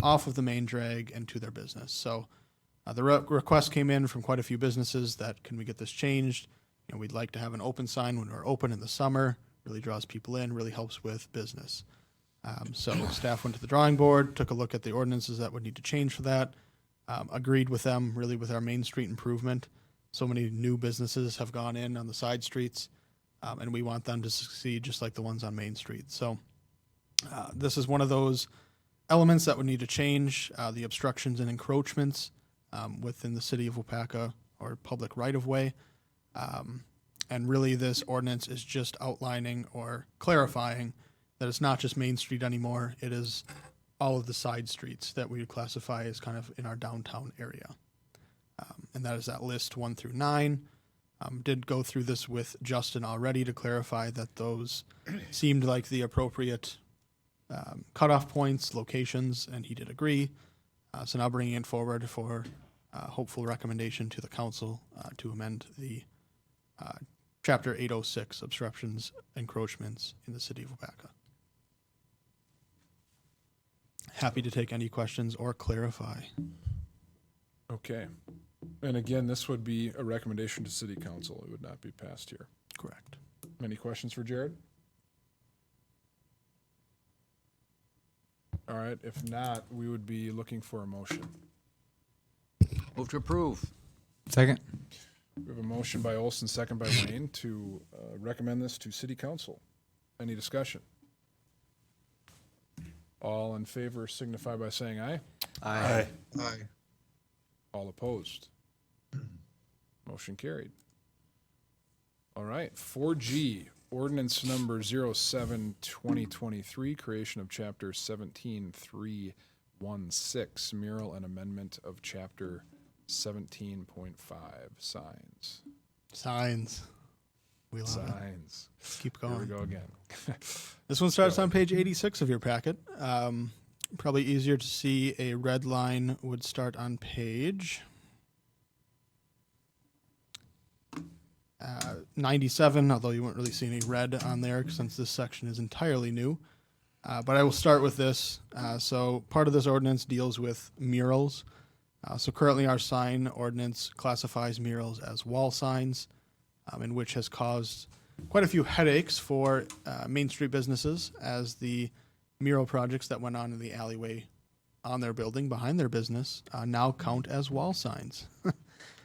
off of the main drag and to their business. So the request came in from quite a few businesses that, can we get this changed? We'd like to have an open sign when we're open in the summer. Really draws people in, really helps with business. So staff went to the drawing board, took a look at the ordinances that would need to change for that, agreed with them, really with our Main Street improvement. So many new businesses have gone in on the side streets, and we want them to succeed just like the ones on Main Street. So this is one of those elements that would need to change, the obstructions and encroachments within the city of Waupaca or public right-of-way. And really this ordinance is just outlining or clarifying that it's not just Main Street anymore. It is all of the side streets that we would classify as kind of in our downtown area. And that is that list 1 through 9. Did go through this with Justin already to clarify that those seemed like the appropriate cutoff points, locations, and he did agree. So now bringing it forward for hopeful recommendation to the council to amend the Chapter 806, obstructions, encroachments in the city of Waupaca. Happy to take any questions or clarify. Okay. And again, this would be a recommendation to city council. It would not be passed here. Correct. Any questions for Jared? All right. If not, we would be looking for a motion. Move to approve. Second. We have a motion by Olson, second by Wayne, to recommend this to City Council. Any discussion? All in favor signify by saying aye. Aye. Aye. All opposed. Motion carried. All right, 4G, ordinance number 07-2023, creation of chapter 17.316, mural and amendment of chapter 17.5, signs. Signs. We love it. Signs. Keep Here we going. go again. This one starts on page 86 of your packet. Probably easier to see a red line would start on page 97, although you won't really see any red on there since this section is entirely new. But I will start with this. So part of this ordinance deals with murals. So currently our sign ordinance classifies murals as wall signs, and which has caused quite a few headaches for Main Street businesses, as the mural projects that went on in the alleyway on their building behind their business now count as wall signs.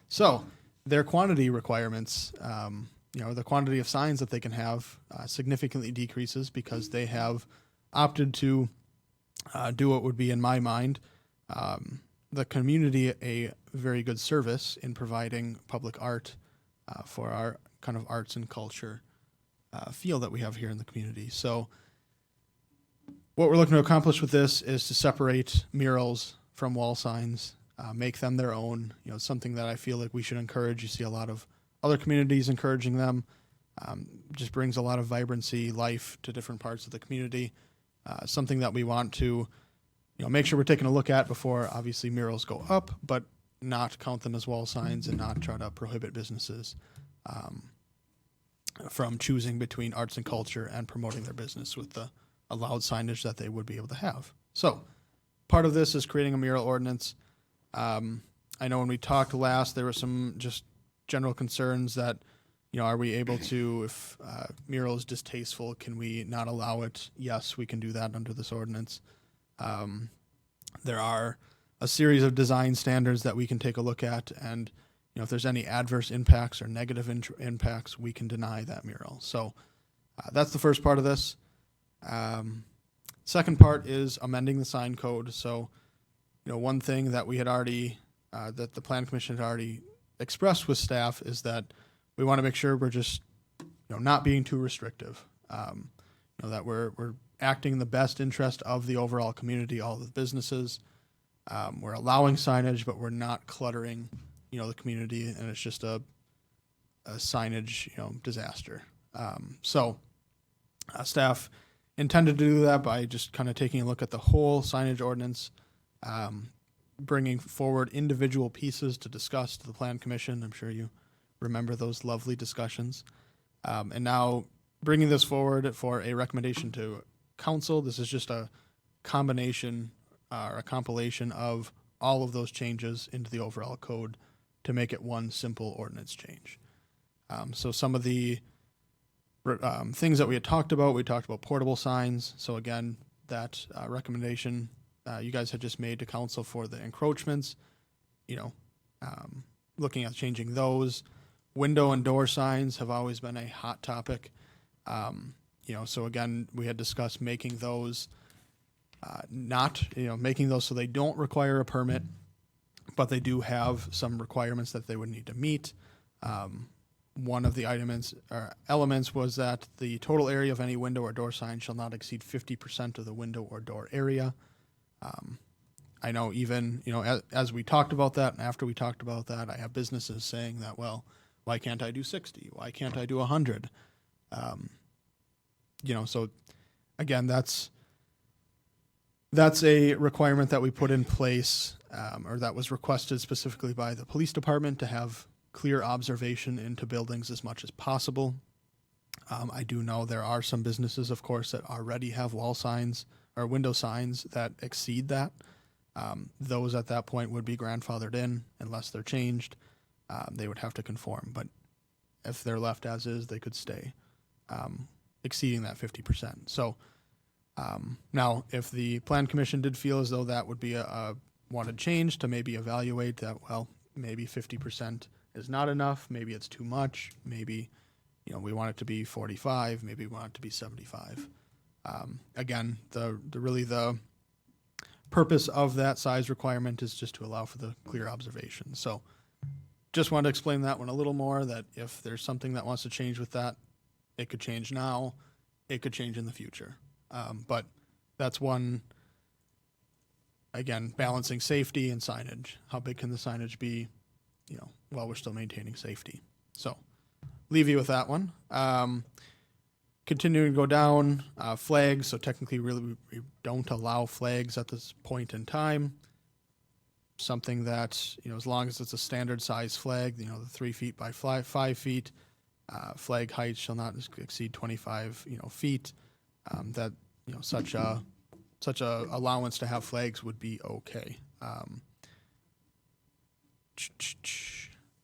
So their quantity requirements, the quantity of signs that they can have significantly decreases because they have opted to do what would be, in my mind, the community a very good service in providing public art for our kind of arts and culture feel that we have here in the community. So what we're looking to accomplish with this is to separate murals from wall signs, make them their own, something that I feel like we should encourage. You see a lot of other communities encouraging them. Just brings a lot of vibrancy, life to different parts of the community. Something that we want to, make sure we're taking a look at before obviously murals go up, but not count them as wall signs and not try to prohibit businesses from choosing between arts and culture and promoting their business with the allowed signage that they would be able to have. So part of this is creating a mural ordinance. I know when we talked last, there were some just general concerns that, are we able to, if mural is distasteful, can we not allow it? Yes, we can do that under this ordinance. There are a series of design standards that we can take a look at, and if there's any adverse impacts or negative impacts, we can deny that mural. So that's the first part of this. Second part is amending the sign code. So, one thing that we had already, that the Plan Commission had already expressed with staff is that we want to make sure we're just, not being too restrictive. That we're acting in the best interest of the overall community, all of the businesses. We're allowing signage, but we're not cluttering, the community, and it's just a signage, disaster. So staff intended to do that by just kind of taking a look at the whole signage ordinance, bringing forward individual pieces to discuss to the Plan Commission. I'm sure you remember those lovely discussions. And now bringing this forward for a recommendation to council. This is just a combination or a compilation of all of those changes into the overall code to make it one simple ordinance change. So some of the things that we talked about portable signs. So again, that recommendation you guys had just made to council for the encroachments, looking at changing those. Window and door signs have always been a hot topic. So again, we had discussed making those making those so they don't require a permit, but they do have some requirements that they would need to meet. One of the elements was that the total area of any window or door sign shall not exceed 50% of the window or door area. I know even, as we talked about that and after we talked about that, I have businesses saying that, well, why can't I do 60? Why can't I do 100? So again, that's a requirement that we put in place, or that was requested specifically by the police department to have clear observation into buildings as much as possible. I do know there are some businesses, of course, that already have wall signs or window signs that exceed that. Those at that point would be grandfathered in unless they're changed. They would have to conform, but if they're left as is, they could stay, exceeding that 50%. So now, if the Plan Commission did feel as though that would be a wanted change to maybe evaluate that, well, maybe 50% is not enough. Maybe it's too much. Maybe, we want it to be 45. Maybe we want it to be 75. Again, the purpose of that size requirement is just to allow for the clear observation. So just wanted to explain that one a little more, that if there's something that wants to change with that, it could change now, it could change in the future. But that's one, again, balancing safety and signage. How big can the signage be, while we're still maintaining safety? So leave you with that one. Continuing to go down, flags. So technically, really, we don't allow flags at this point in time. Something that, as long as it's a standard size flag, the 3 feet by 5 feet, flag height shall not exceed 25, feet. That, such a allowance to have flags would be okay.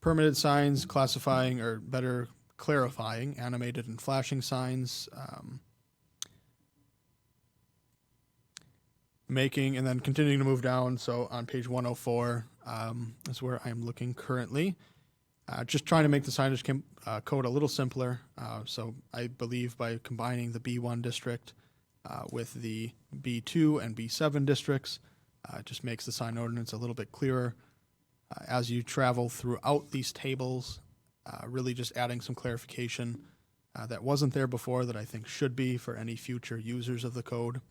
Permitted signs, classifying, or better clarifying animated and flashing signs, making, and then continuing to move down. So on page 104 is where I'm looking currently. Just trying to make the signage code a little simpler. So I believe by combining the B1 district with the B2 and B7 districts, it just makes the sign ordinance a little bit clearer. As you travel throughout these tables, really just adding some clarification that wasn't there before that I think should be for any future users of the code.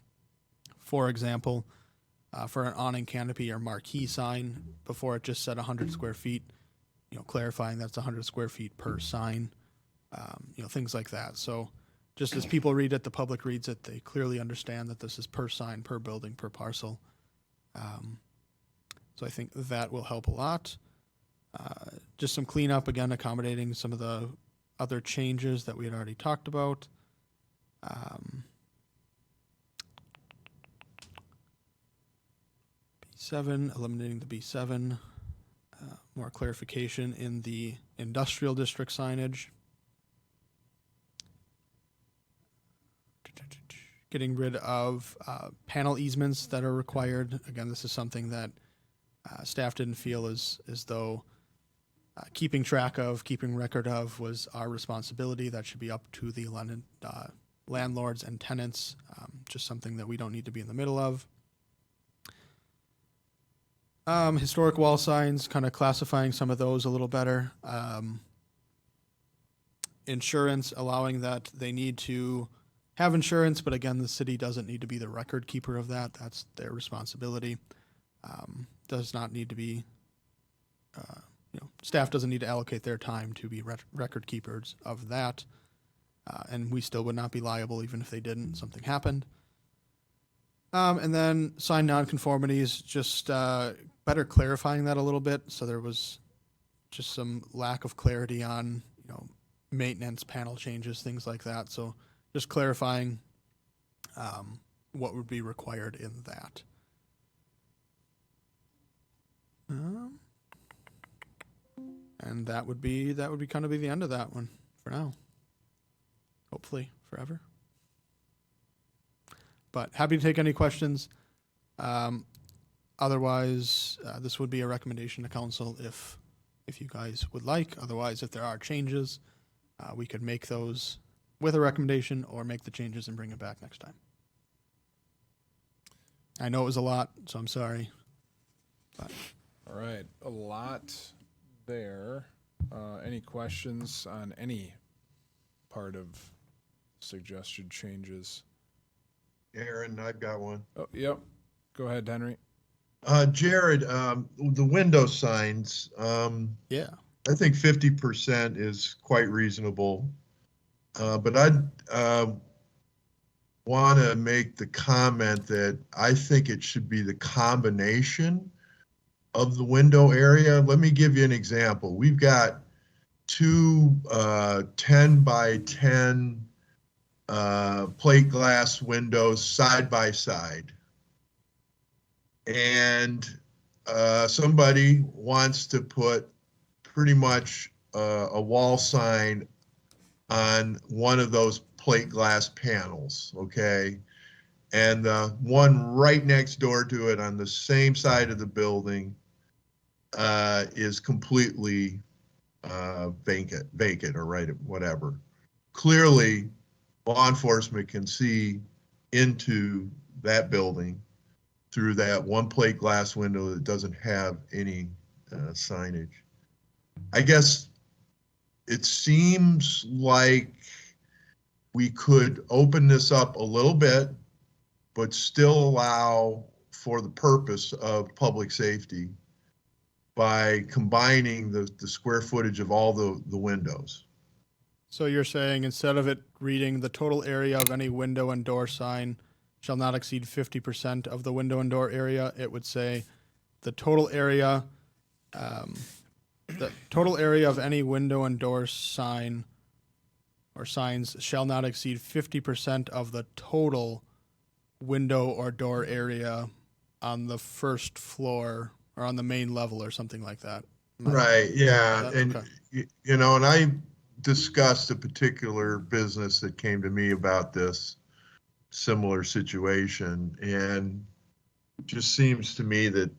For example, for an awning canopy or marquee sign, before it just said 100 square feet, clarifying that's 100 square feet per sign, things like that. So just as people read it, the public reads it, they clearly understand that this is per sign, per building, per parcel. So I think that will help a lot. Just some cleanup, again, accommodating some of the other changes that we had already talked about. B7, eliminating the B7. More clarification in the industrial district signage. Getting rid of panel easements that are required. Again, this is something that staff didn't feel as though keeping track of, keeping record of was our responsibility. That should be up to the landlords and tenants, just something that we don't need to be in the middle of. Historic wall signs, kind of classifying some of those a little better. Insurance, allowing that they need to have insurance, but again, the city doesn't need to be the record keeper of that. That's their responsibility. Does not need to be, staff doesn't need to allocate their time to be record keepers of that. And we still would not be liable even if they didn't, something happened. And then sign nonconformities, just better clarifying that a little bit. So there was just some lack of clarity on, maintenance, panel changes, things like that. So just clarifying what would be required in that. And that would be kind of be the end of that one for now. Hopefully forever. But happy to take any questions. Otherwise, this would be a recommendation to council if you guys would like. Otherwise, if there are changes, we could make those with a recommendation or make the changes and bring it back next time. I know it was a lot, so I'm sorry. But. All right, a lot there. Any questions on any part of suggested changes? Aaron, I've got one. Oh, yep. Go ahead, Henry. Jared, the window signs, Yeah. I think 50% is quite reasonable. But I'd want to make the comment that I think it should be the combination of the window area. Let me give you an example. We've got two 10 by 10 plate glass windows side by side. And somebody wants to put pretty much a wall sign on one of those plate glass panels, okay? And the one right next door to it on the same side of the building is completely vacant or right, whatever. Clearly, law enforcement can see into that building through that one plate glass window that doesn't have any signage. I guess it seems like we could open this up a little bit, but still allow for the purpose of public safety by combining the square footage of all the windows. So you're saying instead of it reading the total area of any window and door sign shall not exceed 50% of the window and door area, it would say the total area of any window and door sign or signs shall not exceed 50% of the total window or door area on the first floor or on the main level or something like that. Right, yeah. And, okay. you know, and I discussed a particular business that came to me about this similar situation. And it just seems to me that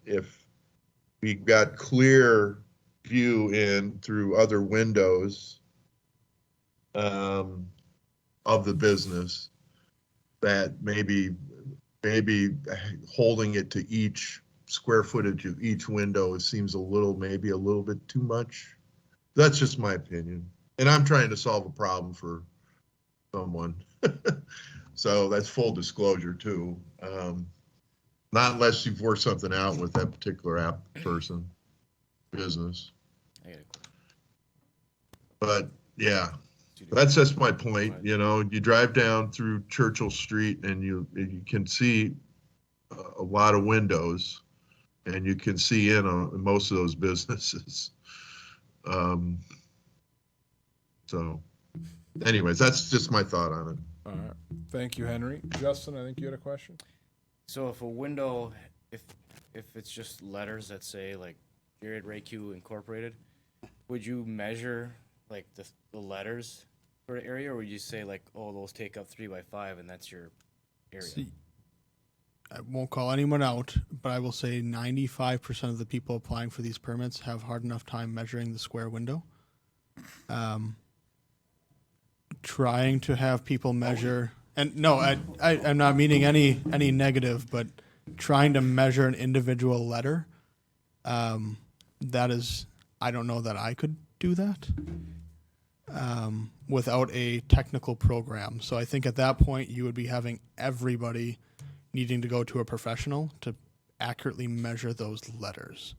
if we got clear view in through other windows of the business, that maybe holding it to each square footage of each window seems maybe a little bit too much. That's just my opinion. And I'm trying to solve a problem for someone. So that's full disclosure too. Not unless you've worked something out with that particular business. But yeah, that's just my point. You know, you drive down through Churchill Street and you can see a lot of windows, and you can see in on most of those businesses. So anyways, that's just my thought on it. All right. Thank you, Henry. Justin, I think you had a question. So if a window, if it's just letters that say like Jared Rayq Incorporated, would you measure like the letters for the area, or would you say like, oh, those take up 3 by 5 and that's your area? See, I won't call anyone out, but I will say 95% of the people applying for these permits have hard enough time measuring the square window. Trying to have people measure, and no, I'm not meaning any negative, but trying to measure an individual letter, that is, I don't know that I could do that without a technical program. So I think at that point you would be having everybody needing to go to a professional to accurately measure those letters.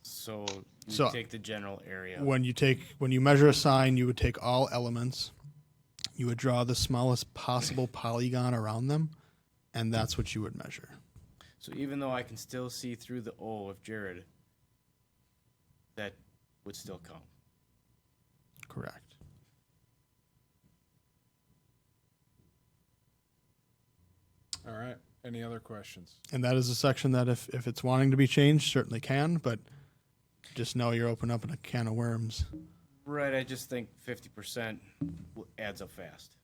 So you take the general area. When you measure a sign, you would take all elements, you would draw the smallest possible polygon around them, and that's what you would measure. So even though I can still see through the O of Jared, that would still count. Correct. All right. Any other questions? And that is a section that if it's wanting to be changed, certainly can, but just know you're opening up a can of worms. Right, I just think 50% adds up fast.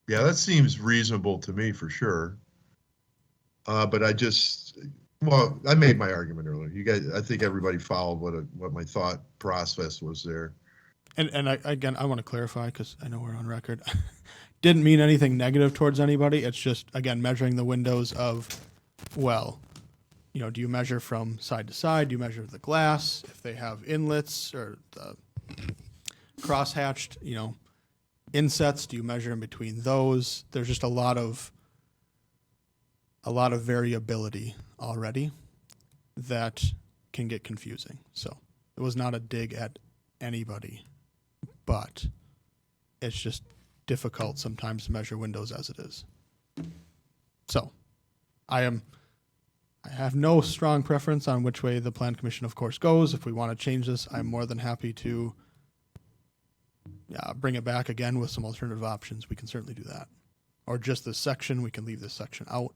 Yeah, that seems reasonable to me for sure. But I made my argument earlier. You guys, I think everybody followed what my thought process was there. And I want to clarify because I know we're on record. Didn't mean anything negative towards anybody. It's just, again, measuring the windows of, well, do you measure from side to side? Do you measure the glass? If they have inlets or the cross-hatched, insets, do you measure in between those? There's just a lot of variability already that can get confusing. So it was not a dig at anybody, but it's just difficult sometimes to measure windows as it is. So I have no strong preference on which way the Plan Commission, of course, goes. If we want to change this, I'm more than happy to bring it back again with some alternative options. We can certainly do that. Or just this section, we can leave this section out.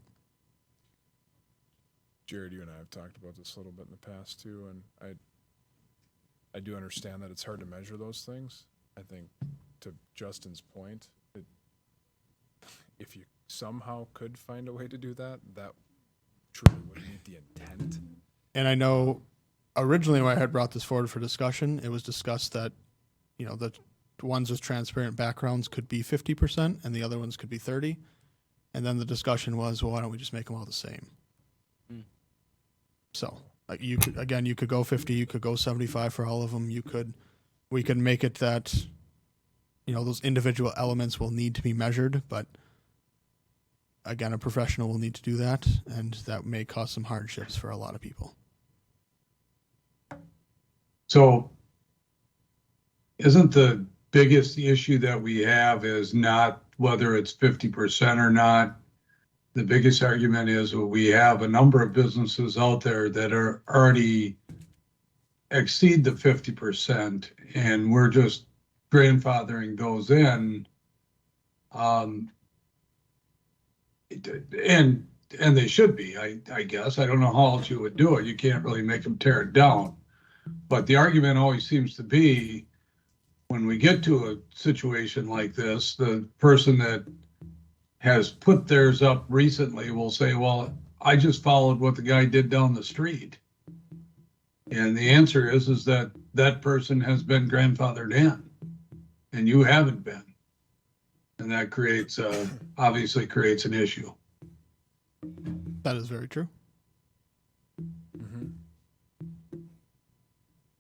Jared, you and I have talked about this a little bit in the past too, and I do understand that it's hard to measure those things. I think to Justin's point, if you somehow could find a way to do that, that truly would be the intent. And I know originally when I had brought this forward for discussion, it was discussed that, you know, the ones with transparent backgrounds could be 50% and the other ones could be 30. And then the discussion was, well, why don't we just make them all the same? So like you could go 50, you could go 75 for all of them. We could make it that, you know, those individual elements will need to be measured, but again, a professional will need to do that, and that may cause some hardships for a lot of people. So isn't the biggest issue that we have is not whether it's 50% or not? The biggest argument is we have a number of businesses out there that are already exceed the 50%, and we're just grandfathering those in. And they should be, I guess. I don't know how else you would do it. You can't really make them tear it down. But the argument always seems to be when we get to a situation like this, the person that has put theirs up recently will say, well, I just followed what the guy did down the street. And the answer is that that person has been grandfathered in and you haven't been. And that creates, obviously creates an issue. That is very true.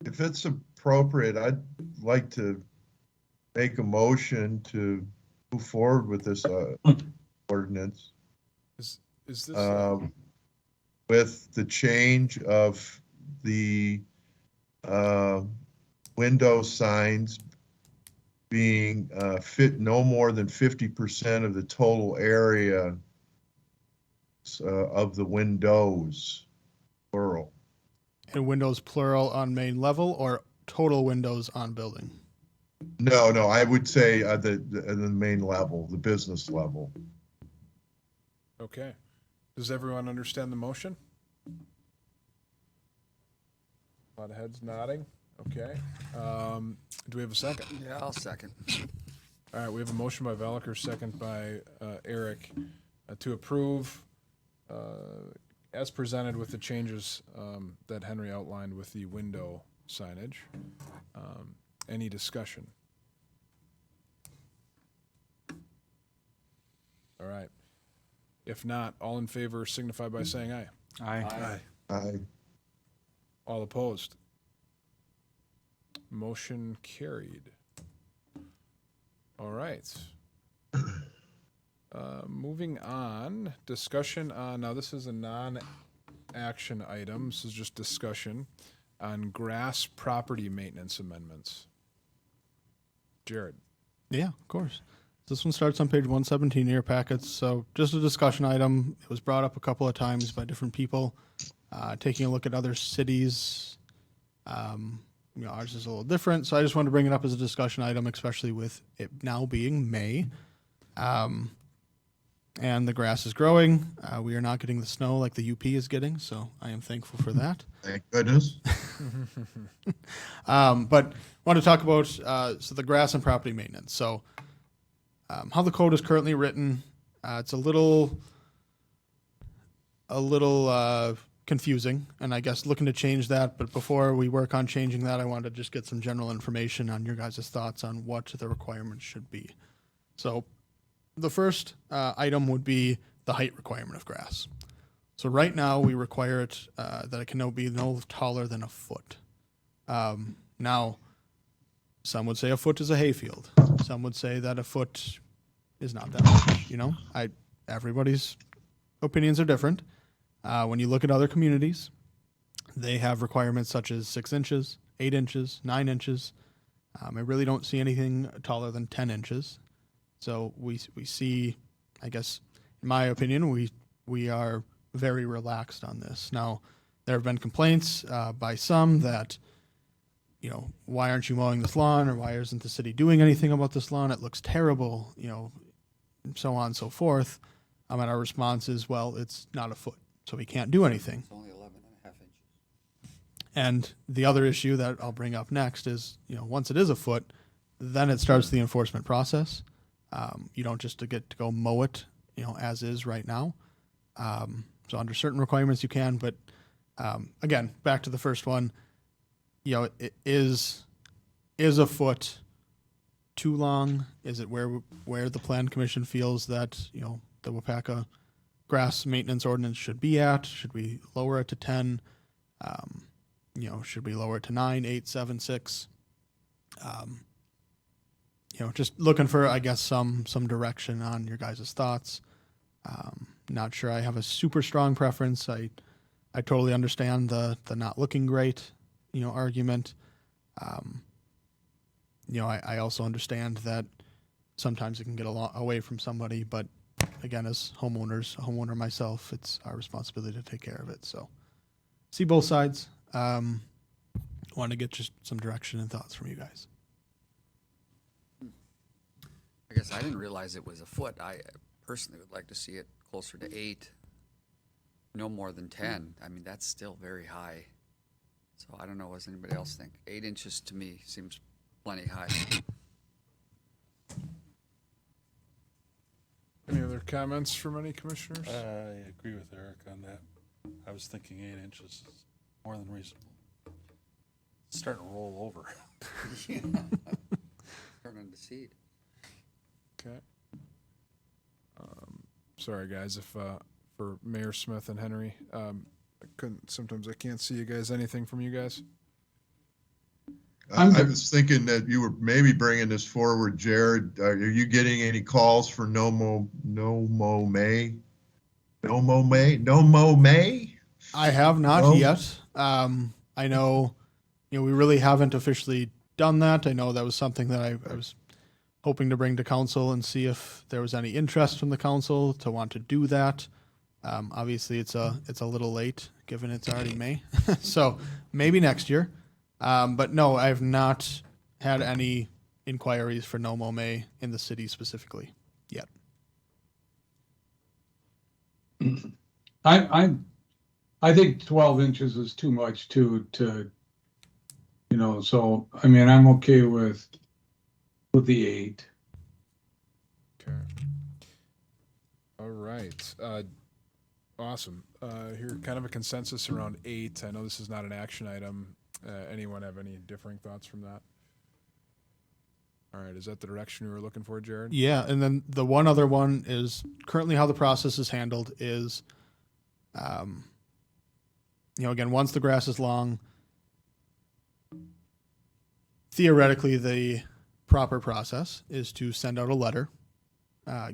If it's appropriate, I'd like to make a motion to move forward with this ordinance. Is this With the change of the window signs being fit no more than 50% of the total area of the windows, plural. And windows plural on main level or total windows on building? No, I would say the main level, the business level. okay? Does everyone understand the motion? A lot of heads nodding. Okay. Do we have a second? Yeah, I'll second. All right, we have a motion by Veliker, second by Eric, to approve as presented with the changes that Henry outlined with the window signage. Any discussion? All right. If not, all in favor signify by saying aye. Aye. All opposed? Motion carried. All right. Moving on, discussion on, now this is a non-action item, this is just discussion on grass property maintenance amendments. Jared. Yeah, of course. This one starts on page 117 in your packets. So just a discussion item. It was brought up a couple of times by different people. Taking a look at other cities. You know, ours is a little different. So I just wanted to bring it up as a discussion item, especially with it now being May. And the grass is growing. We are not getting the snow like the UP is getting. So I am thankful for that. Thank goodness. But I want to talk about so the grass and property maintenance. So how the code is currently written, it's a little confusing, and I guess looking to change that. But before we work on changing that, I wanted to just get some general information on your guys' thoughts on what the requirements should be. So the first item would be the height requirement of grass. So right now we require it that it can be no taller than a foot. Now, some would say a foot is a hayfield. Some would say that a foot is not that much. You know, everybody's opinions are different. When you look at other communities, they have requirements such as 6 inches, 8 inches, 9 inches. I really don't see anything taller than 10 inches. So we see, I guess, in my opinion, we are very relaxed on this. Now, there have been complaints by some that, you know, why aren't you mowing this lawn, or why isn't the city doing anything about this lawn? It looks terrible, you know, so on and so forth. And our response is, well, it's not a foot, so we can't do anything. It's only 11.5 inches. And the other issue that I'll bring up next is, you know, once it is a foot, then it starts the enforcement process. You don't just get to go mow it, you know, as is right now. So under certain requirements you can, but again, back to the first one, it is a foot too long? Is it where the plan commission feels that, the Waupaca grass maintenance ordinance should be at? Should we lower it to 10? Should we lower it to 9, 8, 7, 6? Just looking for, I guess, some direction on your guys' thoughts. Not sure I have a super strong preference. I totally understand the not looking great, argument. I also understand that sometimes it can get away from somebody, but again, as a homeowner myself, it's our responsibility to take care of it. So see both sides. Want to get just some direction and thoughts from you guys. I guess I didn't realize it was a foot. I personally would like to see it closer to 8, no more than 10. I mean, that's still very high. So I don't know, what does anybody else think? 8 inches to me seems plenty high. Any other comments from any commissioners? I agree with Eric on that. I was thinking 8 inches is more than reasonable. It's starting to roll over. Turn into seed. Okay. Sorry, guys, if for Mayor Smith and Henry, sometimes I can't see you guys. Anything from you guys? I was thinking that you were maybe bringing this forward, Jared. Are you getting any calls for no mo May? I have not yet. I know, we really haven't officially done that. I know that was something that I was hoping to bring to council and see if there was any interest from the council to want to do that. Obviously, it's a little late given it's already May, so maybe next year. But no, I've not had any inquiries for No Mo May in the city specifically yet. I think 12 inches is too much to so I mean I'm okay with the 8. Okay. All right. Awesome. Here, kind of a consensus around 8. I know this is not an action item. Anyone have any differing thoughts from that? All right. Is that the direction we were looking for, Jared? Yeah, and then the one other one is currently how the process is handled is, again, once the grass is long, theoretically the proper process is to send out a letter,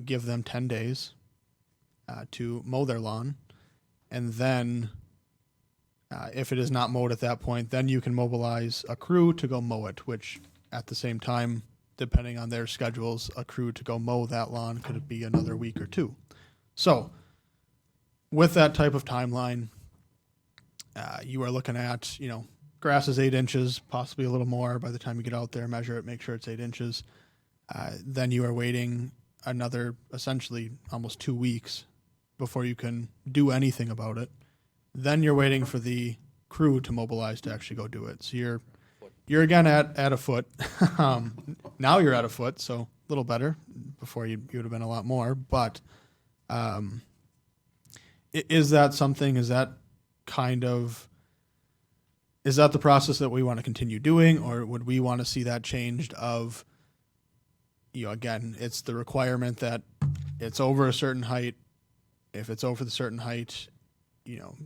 give them 10 days to mow their lawn, and then if it is not mowed at that point, then you can mobilize a crew to go mow it, which at the same time, depending on their schedules, a crew to go mow that lawn could be another week or 2. So with that type of timeline, you are looking at, grass is 8 inches, possibly a little more by the time you get out there, measure it, make sure it's 8 inches. Then you are waiting another, essentially almost 2 weeks before you can do anything about it. Then you're waiting for the crew to mobilize to actually go do it. So you're again at a foot. Now you're at a foot, so a little better. Before you would have been a lot more. But is that something? Is that the process that we want to continue doing, or would we want to see that changed? Of again, it's the requirement that it's over a certain height. If it's over the certain height,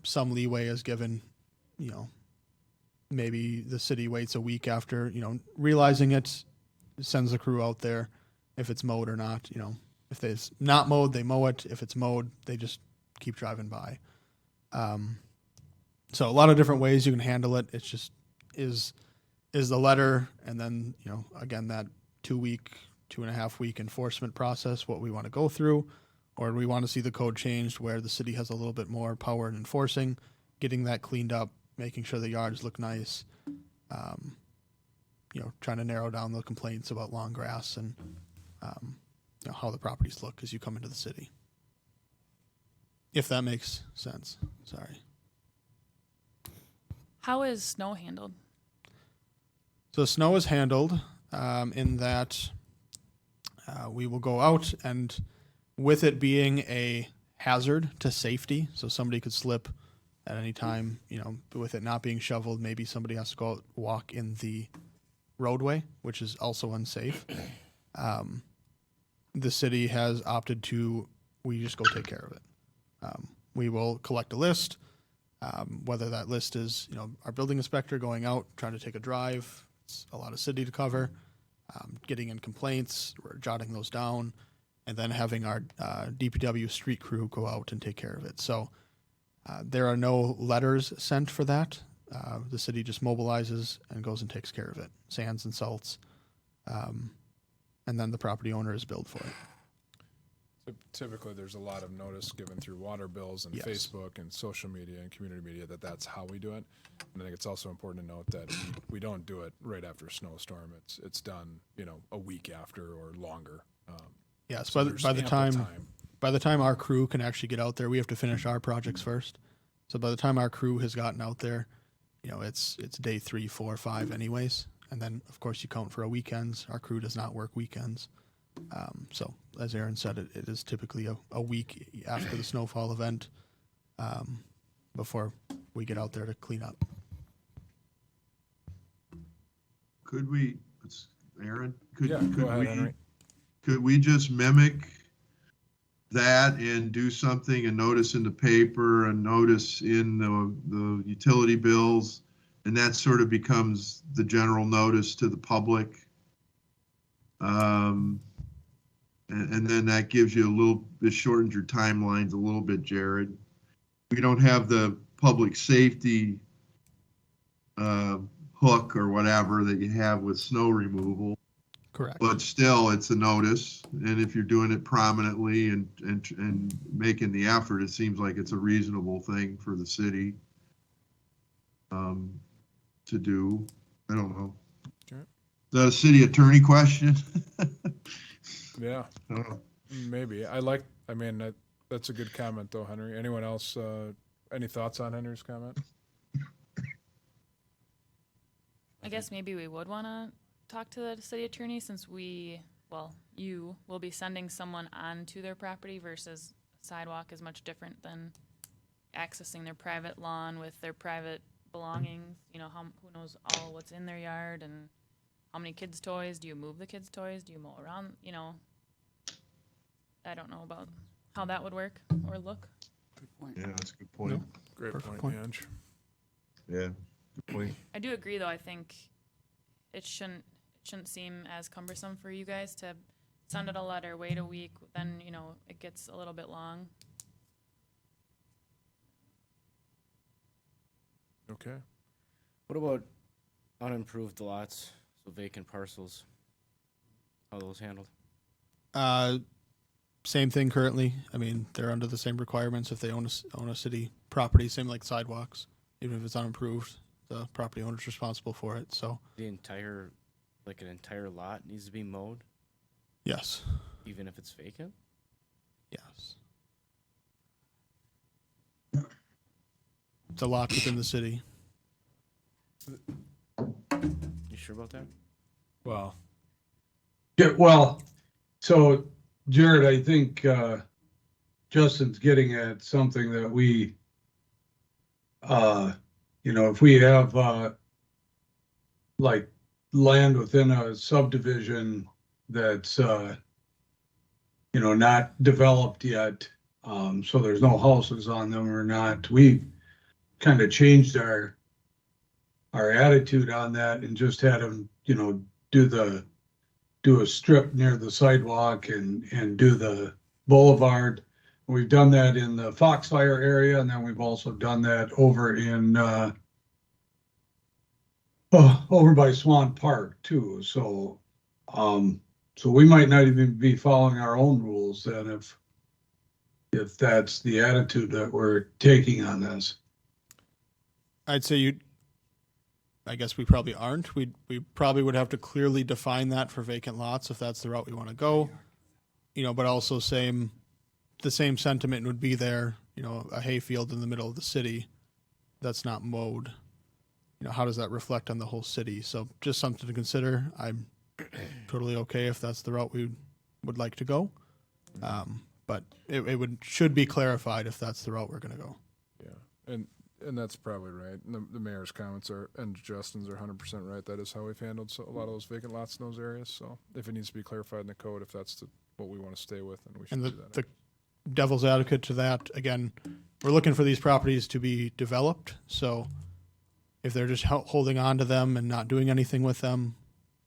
some leeway is given. Maybe the city waits a week after, realizing it, sends the crew out there. If it's mowed or not, if it's not mowed, they mow it. If it's mowed, they just keep driving by. So a lot of different ways you can handle it. It's just is the letter, and then again that 2.5 week enforcement process what we want to go through, or do we want to see the code changed where the city has a little bit more power in enforcing, getting that cleaned up, making sure the yards look nice, trying to narrow down the complaints about long grass and how the properties look as you come into the city. If that makes sense. Sorry. How is snow handled? So snow is handled in that we will go out, and with it being a hazard to safety. So somebody could slip at any time, you know, with it not being shoveled, maybe somebody has to go out, walk in the roadway, which is also unsafe. The city has opted to, we just go take care of it. We will collect a list, whether that list is, you know, our building inspector going out, trying to take a drive. It's a lot of city to cover, getting in complaints, we're jotting those down, and then having our DPW street crew go out and take care of it. So there are no letters sent for that. The city just mobilizes and goes and takes care of it, sands and salts, and then the property owner is billed for it. Typically, there's a lot of notice given through water bills and Yes. Facebook and social media and community media that that's how we do it. And I think it's also important to note that we don't do it right after a snowstorm. It's done, you know, a week after or longer. Yes, So by there's the ample time by the time our crew can actually get out there, we have to finish our projects first. So by the time our crew has gotten out there, you know, it's day 3, 4, 5 anyways. And then of course you count for a weekends. Our crew does not work weekends. So as Aaron said, it is typically a week after the snowfall event, before we get out there to clean up. Could we, Aaron, could go ahead, Henry. could we just mimic that and do something, a notice in the paper, a notice in the utility bills, and that sort of becomes the general notice to the public? And then that gives you it shortens your timelines a little bit, Jared. We don't have the public safety hook or whatever that you have with snow removal. Correct. But still, it's a notice, and if you're doing it prominently and making the effort, it seems like it's a reasonable thing for the city to do. I don't know. Okay. Is that a city attorney question? Yeah, I don't know. maybe. That's a good comment though, Henry. Anyone else, any thoughts on Henry's comment? I guess maybe we would want to talk to the city attorney since you will be sending someone onto their property versus a sidewalk is much different than accessing their private lawn with their private belongings. You know, who knows all what's in their yard and how many kids' toys? Do you move the kids' toys? Do you mow around? You know, I don't know about how that would work or look. Good point. Yeah, that's a good point. Great Perfect point, point. Ange. Yeah, good point. I do agree, though. I think it shouldn't seem as cumbersome for you guys to send it a letter, wait a week, then it gets a little bit long. Okay. What about unimproved lots, so vacant parcels? How are those handled? Same thing currently. I mean, they're under the same requirements if they own a city property, same like sidewalks. Even if it's unimproved, the property owner's responsible for it. So An entire lot needs to be mowed, yes, even if it's vacant? yes. It's a lot within the city. You sure about that? Well, Yeah, well, so Jared, I think Justin's getting at something that we, if we have like land within a subdivision that's, not developed yet, so there's no houses on them or not, we kind of changed our attitude on that and just had them, do a strip near the sidewalk and do the boulevard. We've done that in the Foxfire area, and then we've also done that over in over by Swan Park too. So we might not even be following our own rules then if that's the attitude that we're taking on this. I'd say I guess we probably aren't. We probably would have to clearly define that for vacant lots if that's the route we want to go. But also the same sentiment would be there, a hayfield in the middle of the city that's not mowed. How does that reflect on the whole city? So just something to consider. I'm totally okay if that's the route we would like to go. But it should be clarified if that's the route we're going to go. Yeah, and that's probably right. And the mayor's comments are, and Justin's are 100% right. That is how we've handled a lot of those vacant lots in those areas. So if it needs to be clarified in the code, if that's what we want to stay with, then we should And do that. the devil's advocate to that, again, we're looking for these properties to be developed. So if they're just holding on to them and not doing anything with them,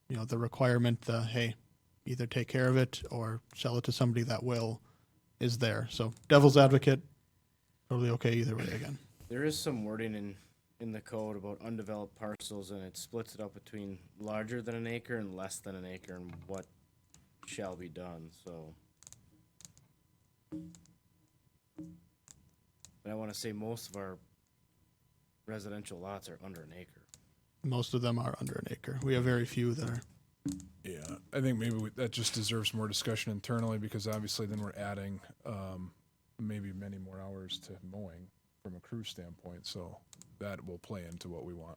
the requirement, hey, either take care of it or sell it to somebody that will, is there. So devil's advocate, totally okay either way again. There is some wording in the code about undeveloped parcels, and it splits it up between larger than an acre and less than an acre and what shall be done, so. But I want to say most of our residential lots are under an acre. Most of them are under an acre. We have very few that are. Yeah, I think maybe that just deserves more discussion internally, because obviously then we're adding maybe many more hours to mowing from a crew standpoint. So that will play into what we want,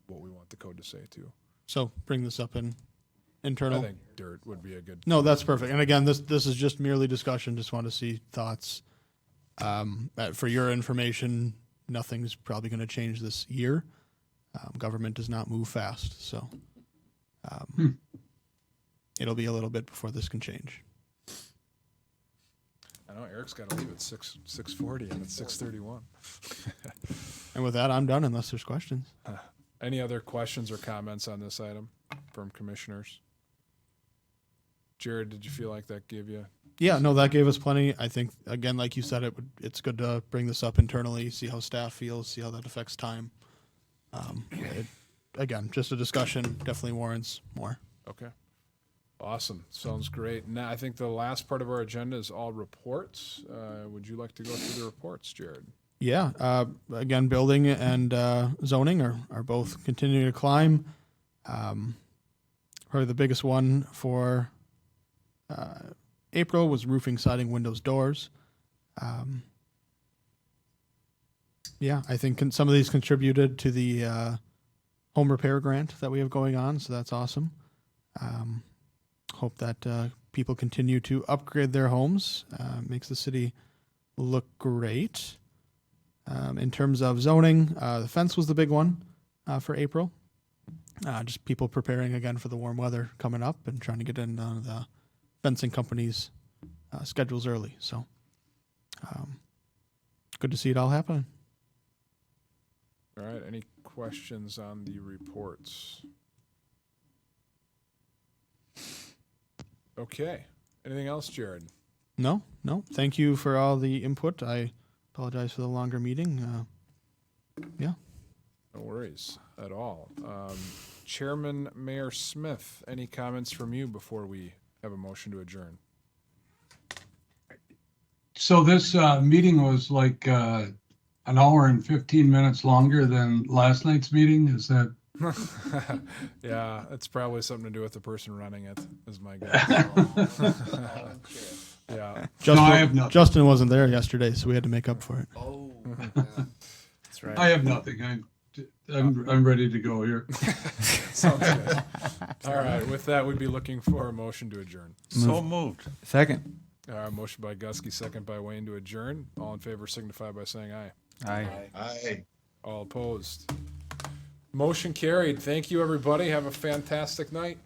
what we want the code to say too. So bring this up in internal. I think dirt would be a good. No, that's perfect. And again, this is just merely discussion. Just want to see thoughts. For your information, nothing's probably going to change this year. Government does not move fast, so it'll be a little bit before this can change. I know Eric's got to leave at 6:40 and it's 6:31. And with that, I'm done unless there's questions. Any other questions or comments on this item from commissioners? Jared, did you feel like that gave you? Yeah, no, that gave us plenty. I think, again, like you said, it's good to bring this up internally, see how staff feels, see how that affects time. Again, just a discussion, definitely warrants more. Okay. Awesome. Sounds great. Now, I think the last part of our agenda is all reports. Would you like to go through the reports, Jared? Yeah, again, building and zoning are both continuing to climb. Probably the biggest one for April was roofing, siding, windows, doors. Yeah, I think some of these contributed to the home repair grant that we have going on, so that's awesome. Hope that people continue to upgrade their homes. Makes the city look great. In terms of zoning, the fence was the big one for April. Just people preparing again for the warm weather coming up and trying to get in the fencing companies' schedules early. So good to see it all happening. All right. Any questions on the reports? Okay. Anything else, Jared? No. Thank you for all the input. I apologize for the longer meeting. Yeah. No worries at all. Chairman Mayor Smith, any comments from you before we have a motion to adjourn? So this meeting was like an hour and 15 minutes longer than last night's meeting. Is that? Yeah, it's probably something to do with the person running it, is my guess. Yeah. Justin wasn't there yesterday, so we had to make up for it. Oh, yeah. That's right. I have nothing. I'm ready to go here. Sounds good. All right. With that, we'd be looking for a motion to adjourn. So moved. Second. Motion by Gusky, second by Wayne to adjourn. All in favor signify by saying aye. Aye. Aye. All opposed. Motion carried. Thank you, everybody. Have a fantastic night.